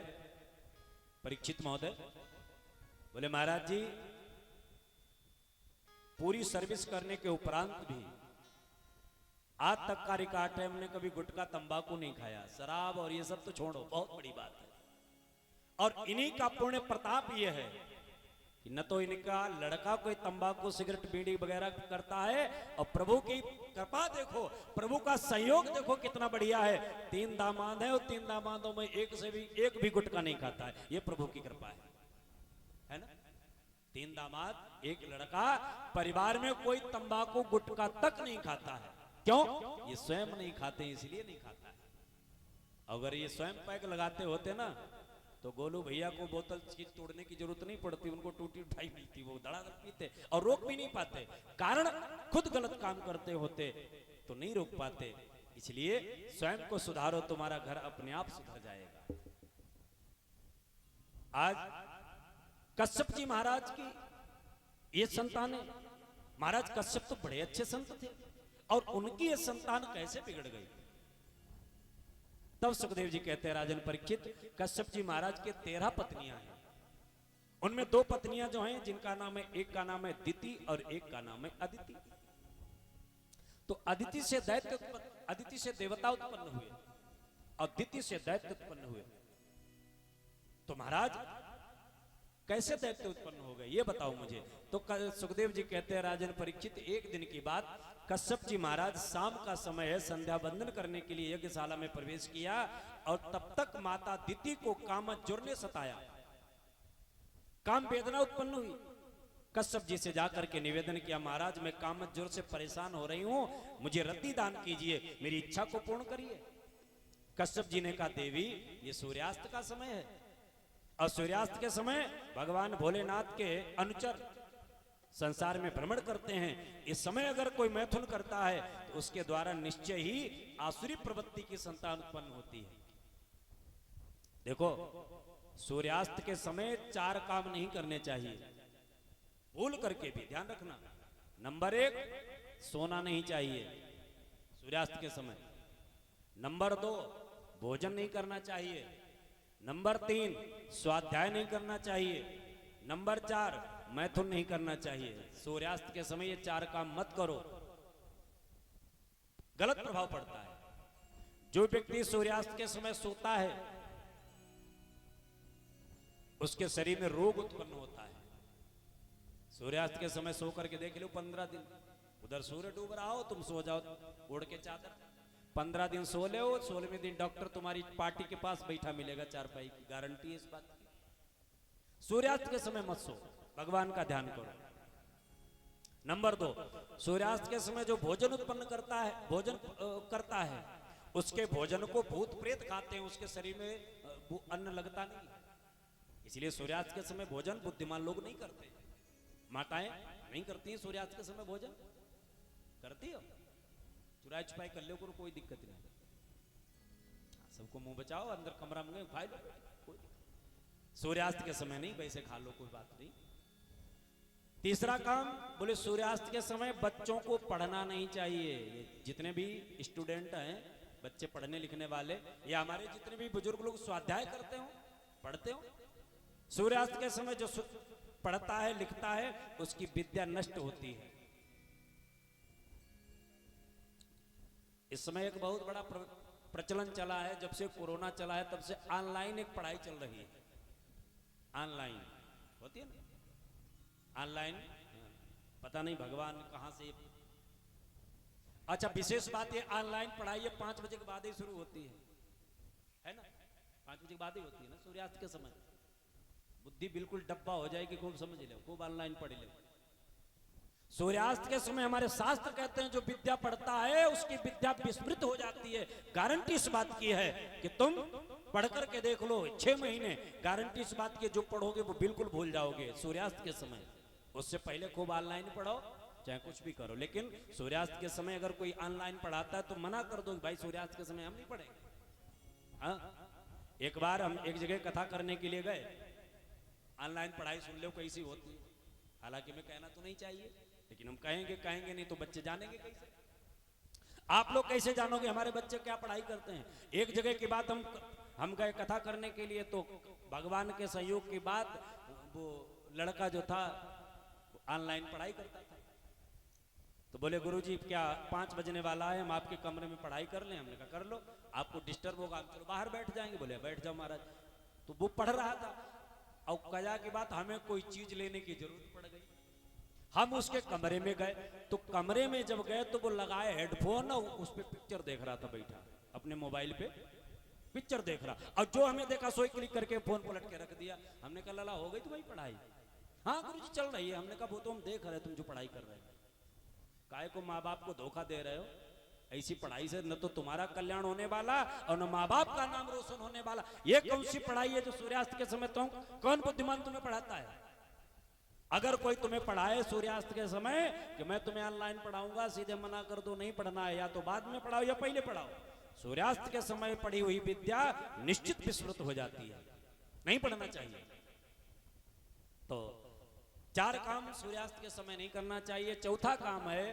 परीक्षित महोदय बोले महाराज जी पूरी सर्विस करने के उपरांत भी आज तक का रिकॉर्ड है, हमने कभी गुटखा तंबाकू नहीं खाया, शराब और ये सब तो छोड़ो, बहुत बड़ी बात है। और इन्हीं का पुण्य प्रताप ये है कि न तो इनका लड़का कोई तंबाकू सिगरेट बीड़ी वगैरह करता है, और प्रभु की कृपा देखो, प्रभु का संयोग देखो कितना बढ़िया है। 3 दामाद है और 3 दामादों में एक भी गुटखा नहीं खाता है, ये प्रभु की कृपा है ना। 3 दामाद, 1 लड़का, परिवार में कोई तंबाकू गुटखा तक नहीं खाता है। क्यों? ये स्वयं नहीं खाते इसलिए नहीं खाता है। अगर ये स्वयं पैक लगाते होते ना तो गोलू भैया को बोतल की तोड़ने की जरूरत नहीं पड़ती, उनको टूटी उठाई मिलती, वो धड़ाधड़ पीते और रोक भी नहीं पाते। कारण खुद गलत काम करते होते तो नहीं रोक पाते। इसलिए स्वयं को सुधारो, तुम्हारा घर अपने आप सुधर जाएगा। आज कश्यप जी महाराज की ये संतानें, महाराज कश्यप तो बड़े अच्छे संत थे और उनकी ये संतान कैसे बिगड़ गई। तब सुखदेव जी कहते हैं, राजन परीक्षित, कश्यप जी महाराज के 13 पत्नियां हैं। उनमें 2 पत्नियां जो हैं जिनका नाम है, एक का नाम है दिति और एक का नाम है अदिति। तो अदिति से दैत्य अदिति से देवता उत्पन्न हुए और दिति से दैत्य उत्पन्न हुए। तो महाराज कैसे दैत्य उत्पन्न हो गए ये बताओ मुझे। तो सुखदेव जी कहते हैं, राजन परीक्षित, एक दिन की बात, कश्यप जी महाराज शाम का समय है, संध्या बंदन करने के लिए यज्ञशाला में प्रवेश किया और तब तक माता दिति को कामज्वर ने सताया, काम वेदना उत्पन्न हुई। कश्यप जी से जाकर के निवेदन किया, महाराज मैं कामज्वर से परेशान हो रही हूं, मुझे रति दान कीजिए, मेरी इच्छा को पूर्ण करिए। कश्यप जी ने कहा, देवी ये सूर्यास्त का समय है और सूर्यास्त के समय भगवान भोलेनाथ के अनुचर संसार में भ्रमण करते हैं। इस समय अगर कोई मैथुन करता है तो उसके द्वारा निश्चय ही आसुरी प्रवृत्ति की संतान उत्पन्न होती है। देखो, सूर्यास्त के समय 4 काम नहीं करने चाहिए, भूल करके भी ध्यान रखना। नंबर 1, सोना नहीं चाहिए सूर्यास्त के समय। नंबर 2, भोजन नहीं करना चाहिए। नंबर 3, स्वाध्याय नहीं करना चाहिए। नंबर 4, मैथुन नहीं करना चाहिए। सूर्यास्त के समय ये 4 काम मत करो, गलत प्रभाव पड़ता है। जो व्यक्ति सूर्यास्त के समय सोता है उसके शरीर में रोग उत्पन्न होता है। सूर्यास्त के समय सो करके देख लो 15 दिन, उधर सूर्य डूब रहा हो, तुम सो जाओ ओढ़ के चादर, 15 दिन सो ले, 16वें दिन डॉक्टर तुम्हारी पार्टी के पास बैठा मिलेगा, चारपाई की गारंटी है इस बात की। सूर्यास्त के समय मत सो, भगवान का ध्यान करो। नंबर 2, सूर्यास्त के समय जो भोजन उत्पन्न करता है, भोजन करता है, उसके भोजन को भूत प्रेत खाते हैं, उसके शरीर में वो अन्न लगता नहीं। इसलिए सूर्यास्त के समय भोजन बुद्धिमान लोग नहीं करते। माताएं नहीं करती सूर्यास्त के समय भोजन, करती हो चुराई छुपाई कर लो, कोई दिक्कत नहीं। सबको मुंह बचाओ, अंदर कमरा में खा लो, कोई सूर्यास्त के समय नहीं, वैसे खा लो, कोई बात नहीं। तीसरा काम, बोले सूर्यास्त के समय बच्चों को पढ़ना नहीं चाहिए। जितने भी स्टूडेंट हैं, बच्चे पढ़ने लिखने वाले, या हमारे जितने भी बुजुर्ग लोग स्वाध्याय करते हो, पढ़ते हो, सूर्यास्त के समय जो पढ़ता है लिखता है उसकी विद्या नष्ट होती है। इस समय एक बहुत बड़ा प्रचलन चला है, जब से कोरोना चला है तब से ऑनलाइन एक पढ़ाई चल रही है। ऑनलाइन होती है ना, ऑनलाइन, पता नहीं भगवान कहां से। अच्छा, विशेष बात ये ऑनलाइन पढ़ाई 5 बजे के बाद ही शुरू होती है ना, 5 बजे के बाद ही होती है ना सूर्यास्त के समय। बुद्धि बिल्कुल डब्बा हो जाएगी, खूब समझ लो, खूब ऑनलाइन पढ़ लो। सूर्यास्त के समय हमारे शास्त्र कहते हैं जो विद्या पढ़ता है उसकी विद्या विस्मृत हो जाती है। गारंटी इस बात की है कि तुम पढ़ करके देख लो, 6 महीने गारंटी इस बात की, जो पढ़ोगे वो बिल्कुल भूल जाओगे सूर्यास्त के समय। उससे पहले खूब ऑनलाइन पढ़ो, चाहे कुछ भी करो, लेकिन सूर्यास्त के समय अगर कोई ऑनलाइन पढ़ाता है तो मना कर दो, भाई सूर्यास्त के समय हम नहीं पढ़ेंगे। हाँ, एक बार हम एक जगह कथा करने के लिए गए, ऑनलाइन पढ़ाई सुन लो कैसी होती है। हालांकि मैं कहना तो नहीं चाहिए, लेकिन हम कहेंगे नहीं तो बच्चे जानेंगे कैसे। आप लोग कैसे जानोगे हमारे बच्चे क्या पढ़ाई करते हैं। एक जगह की बात, हम गए कथा करने के लिए, तो भगवान के सहयोग की बात, वो लड़का जो था ऑनलाइन पढ़ाई करता था। तो बोले, गुरुजी क्या 5 बजने वाला है, हम आपके कमरे में पढ़ाई कर लें। हमने कहा कर लो, आपको डिस्टर्ब होगा, चलो बाहर बैठ जाएंगे। बोले बैठ जाओ महाराज। तो वो पढ़ रहा था और कजा की बात, हमें कोई चीज लेने की जरूरत पड़ गई। हम उसके कमरे में गए, तो कमरे में जब गए तो वो लगाए हेडफोन और उस पे पिक्चर देख रहा था, बैठा अपने मोबाइल पे पिक्चर देख रहा। और जो हमें देखा सोई क्लिक करके फोन पलट के रख दिया। हमने कहा लाला हो गई तुम्हारी पढ़ाई? हाँ गुरुजी चल रही है। हमने कहा वो तो हम देख रहे, तुम जो पढ़ाई कर रहे हो, काहे को माँ बाप को धोखा दे रहे हो। ऐसी पढ़ाई से न तो तुम्हारा कल्याण होने वाला और न माँ बाप का नाम रोशन होने वाला। ये कौन सी पढ़ाई है जो सूर्यास्त के समय कौन बुद्धिमान तुम्हें पढ़ाता है? अगर कोई तुम्हें पढ़ाए सूर्यास्त के समय कि मैं तुम्हें ऑनलाइन पढ़ाऊंगा, सीधे मना कर दो, नहीं पढ़ना है, या तो बाद में पढ़ाओ या पहले पढ़ाओ। सूर्यास्त के समय पढ़ी हुई विद्या निश्चित विस्मृत हो जाती है, नहीं पढ़ना चाहिए। तो 4 काम सूर्यास्त के समय नहीं करना चाहिए। चौथा काम है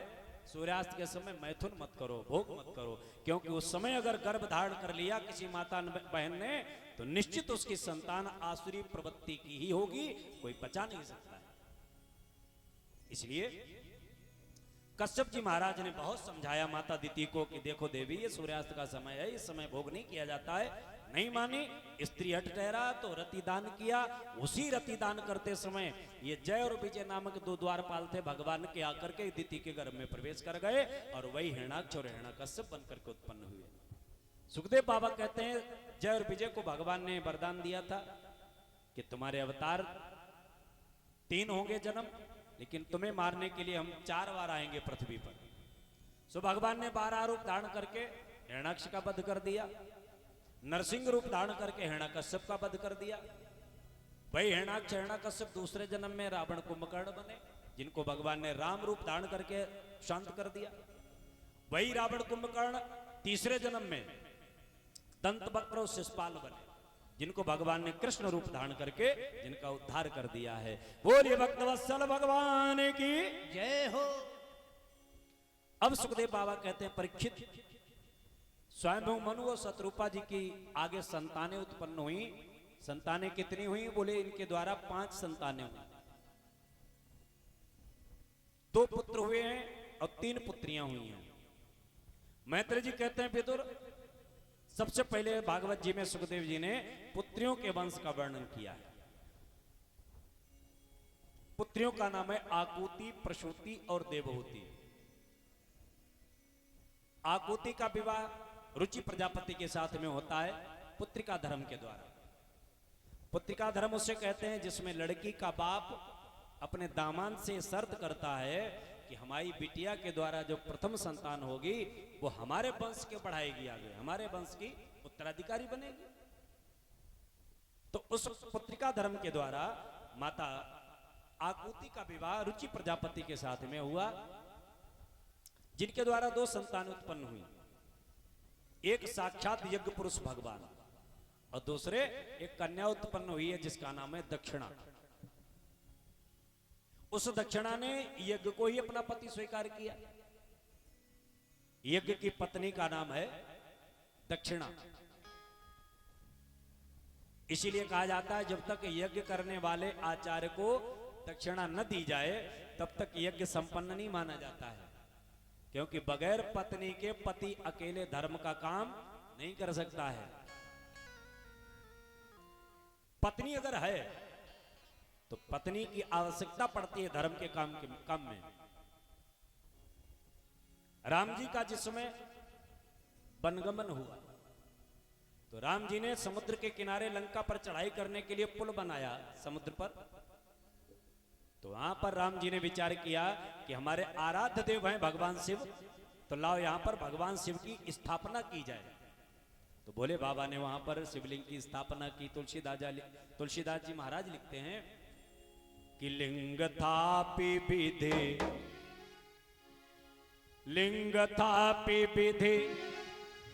सूर्यास्त के समय मैथुन मत करो, भोग मत करो, क्योंकि उस समय अगर गर्भ धारण कर लिया किसी माता बहन ने तो निश्चित उसकी संतान आसुरी प्रवृत्ति की ही होगी, कोई बचा नहीं सकता है। इसलिए कश्यप जी महाराज ने बहुत समझाया माता दिति को कि देखो देवी, ये सूर्यास्त का समय है, इस समय भोग नहीं किया जाता है। नहीं मानी, स्त्री हट ठहरा तो रतिदान किया। उसी रतिदान करते समय ये जय और विजय नामक 2 द्वारपाल थे, भगवान के आकर के दिति के गर्भ में प्रवेश कर गए और वही हिरणाक्ष और हिरण्यकश्यप बनकर के उत्पन्न हुए। सुखदेव बाबा कहते हैं जय और विजय को भगवान ने वरदान दिया था कि तुम्हारे अवतार 3 होंगे जन्म, लेकिन तुम्हें मारने के लिए हम 4 बार आएंगे पृथ्वी पर। सो भगवान ने 12 रूप धारण करके हिरणाक्ष का वध कर दिया, नरसिंह रूप धारण करके हिरण्यकश्यप का वध कर दिया। वही हिरणाक्ष हिरण्यकश्यप दूसरे जन्म में रावण कुंभकर्ण बने, जिनको भगवान ने राम रूप धारण करके शांत कर दिया। वही रावण कुंभकर्ण तीसरे जन्म में दंतवक्र और शिशुपाल बने, जिनको भगवान ने कृष्ण रूप धारण करके जिनका उद्धार कर दिया है। बोलिए भक्तवत्सल भगवान की जय हो। अब सुखदेव बाबा कहते हैं परीक्षित, स्वयं मनु और शत्रुपा जी की आगे संतानें उत्पन्न हुई। संतानें कितनी हुई? बोले इनके द्वारा 5 संतानें हुई। 2 पुत्र हुए हैं और 3 पुत्रियां हुई हैं। मैत्री जी कहते हैं विदुर, सबसे पहले भागवत जी में सुखदेव जी ने पुत्रियों के वंश का वर्णन किया है। पुत्रियों का नाम है आकुति, प्रसूति और देवहूति। आकुति का विवाह रुचि प्रजापति के साथ में होता है पुत्रिका धर्म के द्वारा। पुत्रिका धर्म उसे कहते हैं जिसमें लड़की का बाप अपने दामाद से शर्त करता है कि हमारी बिटिया के द्वारा जो प्रथम संतान होगी वो हमारे वंश के बढ़ाएगी, आगे हमारे वंश की उत्तराधिकारी बनेगी। तो उस पुत्रिका धर्म के द्वारा माता आकुति का विवाह रुचि प्रजापति के साथ में हुआ, जिनके द्वारा 2 संतान उत्पन्न हुई। एक साक्षात यज्ञ पुरुष भगवान और दूसरे एक कन्या उत्पन्न हुई है जिसका नाम है दक्षिणा। उस दक्षिणा ने यज्ञ को ही अपना पति स्वीकार किया। यज्ञ की पत्नी का नाम है दक्षिणा। इसीलिए कहा जाता है जब तक यज्ञ करने वाले आचार्य को दक्षिणा न दी जाए तब तक यज्ञ संपन्न नहीं माना जाता है, क्योंकि बगैर पत्नी के पति अकेले धर्म का काम नहीं कर सकता है। पत्नी अगर है तो पत्नी की आवश्यकता पड़ती है धर्म के काम में। राम जी का जिसमें वनगमन हुआ तो राम जी ने समुद्र के किनारे लंका पर चढ़ाई करने के लिए पुल बनाया समुद्र पर। तो वहां पर राम जी ने विचार किया कि हमारे आराध्य देव हैं भगवान शिव, तो लाओ यहां पर भगवान शिव की स्थापना की जाए। तो भोले बाबा ने वहां पर शिवलिंग की स्थापना की। तुलसीदास जी महाराज लिखते हैं कि लिंग थापि विधि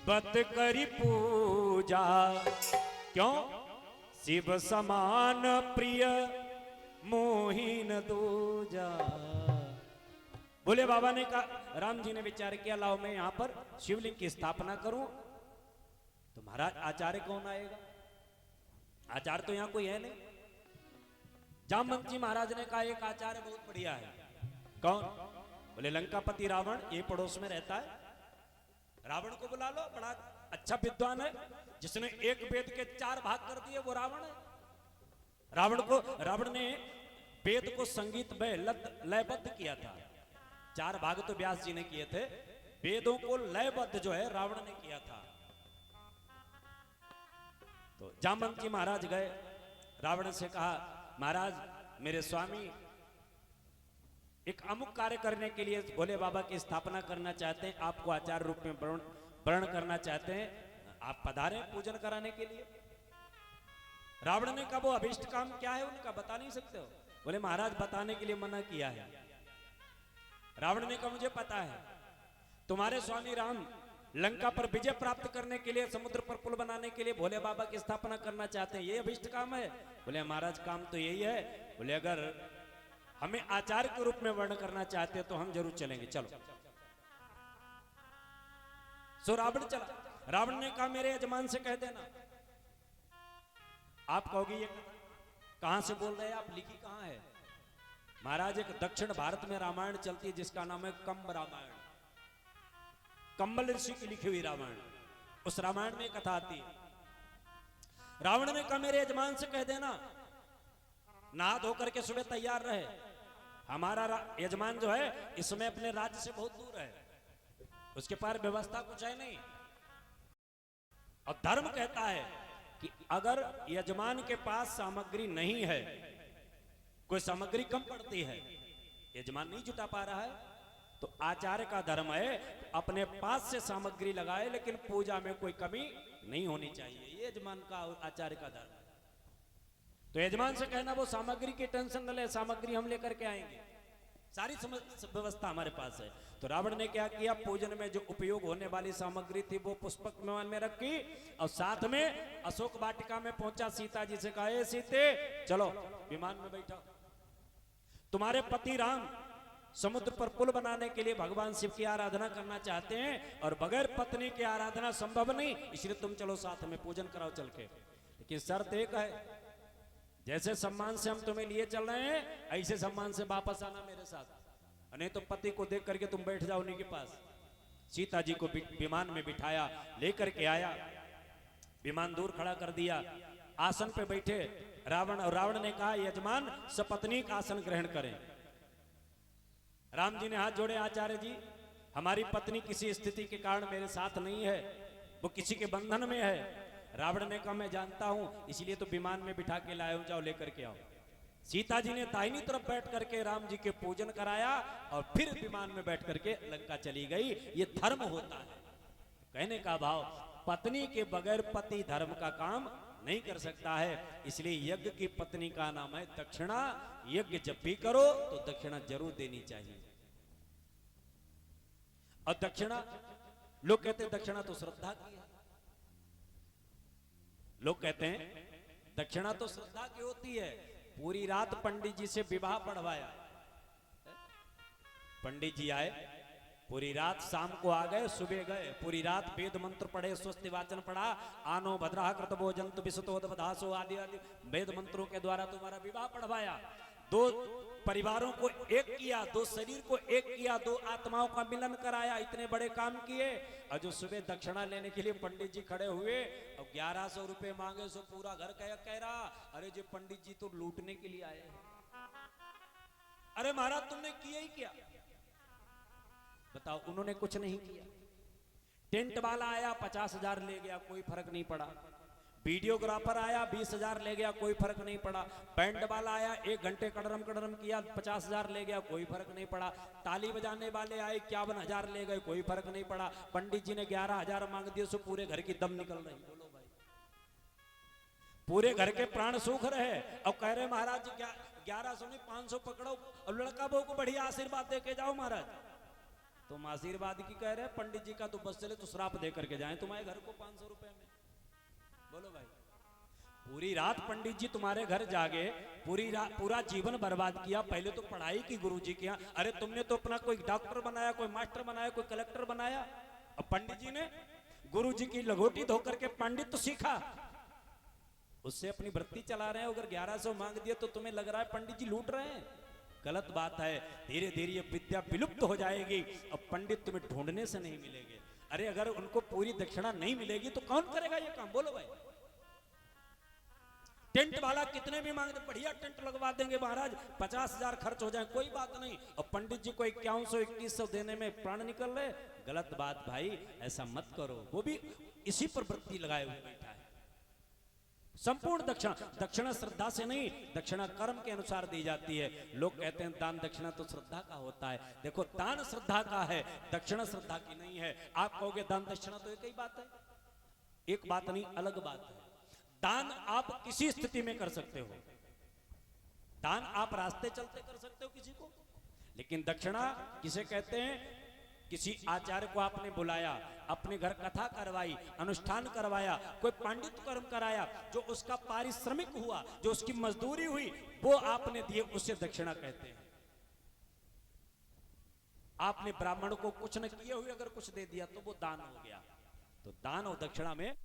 बत करी पूजा, क्यों शिव समान प्रिय मोहिन दूजा। बोले बाबा ने कहा, राम जी ने विचार किया लाओ मैं यहां पर शिवलिंग की स्थापना करूं। तो महाराज आचार्य कौन आएगा? आचार्य तो यहां कोई है नहीं। जामवंत जी महाराज ने कहा एक आचार्य बहुत बढ़िया है। कौन? बोले लंकापति रावण, ये पड़ोस में रहता है, रावण को बुला लो, बड़ा अच्छा विद्वान है, जिसने एक वेद के 4 भाग कर दिए वो रावण है। रावण ने वेद को संगीत में लयबद्ध किया था। 4 भाग तो व्यास जी ने किए थे, वेदों को लयबद्ध जो है रावण ने किया था। तो जामवंत जी महाराज गए, रावण से कहा महाराज मेरे स्वामी एक अमुक कार्य करने के लिए भोले बाबा की स्थापना करना चाहते हैं, आपको आचार्य रूप में वर्ण करना चाहते हैं, आप पधारे पूजन कराने के लिए। रावण ने कहा वो अभिष्ट काम क्या है उनका बता नहीं सकते हो? बोले महाराज बताने के लिए मना किया है। रावण ने कहा मुझे पता है, तुम्हारे स्वामी राम लंका पर विजय प्राप्त करने के लिए, समुद्र पर पुल बनाने के लिए भोले बाबा की स्थापना करना चाहते हैं, ये अभिष्ट काम है। बोले महाराज काम तो यही है। बोले अगर हमें आचार्य के रूप में वर्ण करना चाहते हैं तो हम जरूर चलेंगे, चलो। सो रावण चला। रावण ने कहा मेरे यजमान से कह देना। आप कहोगे ये कहां से बोल रहे हैं आप, लिखी कहां है? महाराज एक दक्षिण भारत में रामायण चलती है जिसका नाम है कंब रामायण, कंबल ऋषि की लिखी हुई रामायण। उस रामायण में कथा आती है। रावण ने कहा मेरे यजमान से कह देना नहा धोकर के सुबह तैयार रहे। हमारा यजमान जो है इसमें अपने राज्य से बहुत दूर है, उसके पास व्यवस्था कुछ है नहीं। और धर्म कहता है कि अगर यजमान के पास सामग्री नहीं है, कोई सामग्री कम पड़ती है, यजमान नहीं जुटा पा रहा है, तो आचार्य का धर्म है अपने पास से सामग्री लगाए, लेकिन पूजा में कोई कमी नहीं होनी चाहिए। ये यजमान का आचार्य का धर्म है। तो यजमान से कहना वो सामग्री की टेंशन न ले, सामग्री हम लेकर के आएंगे, सारी व्यवस्था हमारे पास है। तो रावण ने क्या किया, पूजन में जो उपयोग होने वाली सामग्री थी वो पुष्पक विमान में रखी और साथ में अशोक वाटिका में पहुंचा। सीता जी से कहा ए सीते चलो विमान में बैठो, तुम्हारे पति राम समुद्र पर पुल बनाने के लिए भगवान शिव की आराधना करना चाहते हैं और बगैर पत्नी की आराधना संभव नहीं, इसलिए तुम चलो साथ में पूजन कराओ चल के। लेकिन शर्त एक है, जैसे सम्मान से हम तुम्हें लिए चल रहे हैं ऐसे सम्मान से वापस आना मेरे साथ, नहीं तो पति को देख करके तुम बैठ जाओ उन्हीं के पास। सीता जी को विमान में बिठाया, लेकर के आया, विमान दूर खड़ा कर दिया, आसन पे बैठे रावण। और रावण ने कहा यजमान सपत्नीक आसन ग्रहण करें। राम जी ने हाथ जोड़े, आचार्य जी हमारी पत्नी किसी स्थिति के कारण मेरे साथ नहीं है, वो किसी के बंधन में है। रावण ने कहा मैं जानता हूं, इसलिए तो विमान में बिठा के लाए हूं, जाओ लेकर के आओ। सीता जी ने दाहिनी तरफ बैठ करके राम जी के पूजन कराया और फिर विमान में बैठ करके लंका चली गई। ये धर्म होता है। कहने का भाव पत्नी के बगैर पति धर्म का काम नहीं कर सकता है, इसलिए यज्ञ की पत्नी का नाम है दक्षिणा। यज्ञ जब भी करो तो दक्षिणा जरूर देनी चाहिए। और दक्षिणा, लोग कहते हैं दक्षिणा तो श्रद्धा की है, लोग कहते हैं दक्षिणा तो श्रद्धा की होती है। पूरी रात पंडित जी से विवाह पढ़वाया, पंडित जी आए, पूरी रात, शाम को आ गए, सुबह गए, पूरी रात वेद मंत्र पढ़े, स्वस्ति वाचन पढ़ा, आनो भद्रा कृतवो जंतु विसुतोदवधासो आदि आदि वेद मंत्रों के द्वारा तुम्हारा विवाह पढ़वाया। दो परिवारों को एक किया, दो शरीर को एक किया, दो आत्माओं का मिलन कराया, इतने बड़े काम किए। और जो सुबह दक्षिणा लेने के लिए पंडित जी खड़े हुए और 1100 रुपए मांगे, सो पूरा घर कह रहा अरे जो पंडित जी तो लूटने के लिए आए हैं। अरे महाराज तुमने किया ही क्या? बताओ, उन्होंने कुछ नहीं किया। टेंट वाला आया 50,000 ले गया, कोई फर्क नहीं पड़ा। वीडियोग्राफर आया 20,000 ले गया, कोई फर्क नहीं पड़ा। बैंड वाला आया 1 घंटे कड़रम कड़रम किया, 50,000 ले गया, कोई फर्क नहीं पड़ा। ताली बजाने वाले आए 51,000 ले गए, कोई फर्क नहीं पड़ा। पंडित जी ने 11,000 मांग दिए, सो पूरे घर की दम निकल रही। बोलो भाई, पूरे घर के प्राण सूख रहे और कह रहे महाराज 1100 नहीं 500 पकड़ो और लड़का बहू को बढ़िया आशीर्वाद दे के जाओ महाराज। तुम आशीर्वाद की कह रहे, पंडित जी का तो बस चले तो श्राप दे करके जाए तुम्हारे घर को 500 रुपए में। बोलो भाई, पूरी रात पंडित जी तुम्हारे घर जागे, पूरा जीवन बर्बाद किया। पहले तो पढ़ाई की गुरुजी की, अरे तुमने तो अपना कोई डॉक्टर बनाया, कोई मास्टर बनाया, कोई कलेक्टर बनाया। अब पंडित जी ने गुरुजी की लंगोटी धोकर के पंडित तो सीखा, उससे अपनी वृत्ति चला रहे हैं। अगर 1100 मांग दिए तो तुम्हें लग रहा है पंडित जी लूट रहे हैं, गलत बात है। धीरे धीरे ये विद्या विलुप्त हो जाएगी और पंडित तुम्हें ढूंढने से नहीं मिलेंगे। अरे अगर उनको पूरी दक्षिणा नहीं मिलेगी तो कौन करेगा ये काम? बोलो भाई। टेंट वाला कितने भी मांग दे, बढ़िया टेंट लगवा देंगे महाराज, 50,000 खर्च हो जाए, कोई बात नहीं। और पंडित जी को 5100-2100 देने में प्राण निकल रहे, गलत बात भाई, ऐसा मत करो। वो भी इसी पर वृत्ति लगाए हुए बैठा है। संपूर्ण दक्षिणा। दक्षिणा श्रद्धा से नहीं, दक्षिणा कर्म के अनुसार दी जाती है। लोग कहते हैं दान दक्षिणा तो श्रद्धा का होता है। देखो दान श्रद्धा का है, दक्षिणा श्रद्धा की नहीं है। आप कहोगे दान दक्षिणा तो एक ही बात है, एक बात नहीं, अलग बात है। दान आप किसी स्थिति में कर सकते हो, दान आप रास्ते चलते कर सकते हो किसी को, लेकिन दक्षिणा किसे कहते हैं? किसी आचार्य को आपने बुलाया, अपने घर कथा करवाई, अनुष्ठान करवाया, कोई पांडित्य कर्म कराया, जो उसका पारिश्रमिक हुआ, जो उसकी मजदूरी हुई, वो आपने दिए, उसे दक्षिणा कहते हैं। आपने ब्राह्मण को कुछ न किए हुए अगर कुछ दे दिया तो वो दान हो गया। तो दान और दक्षिणा में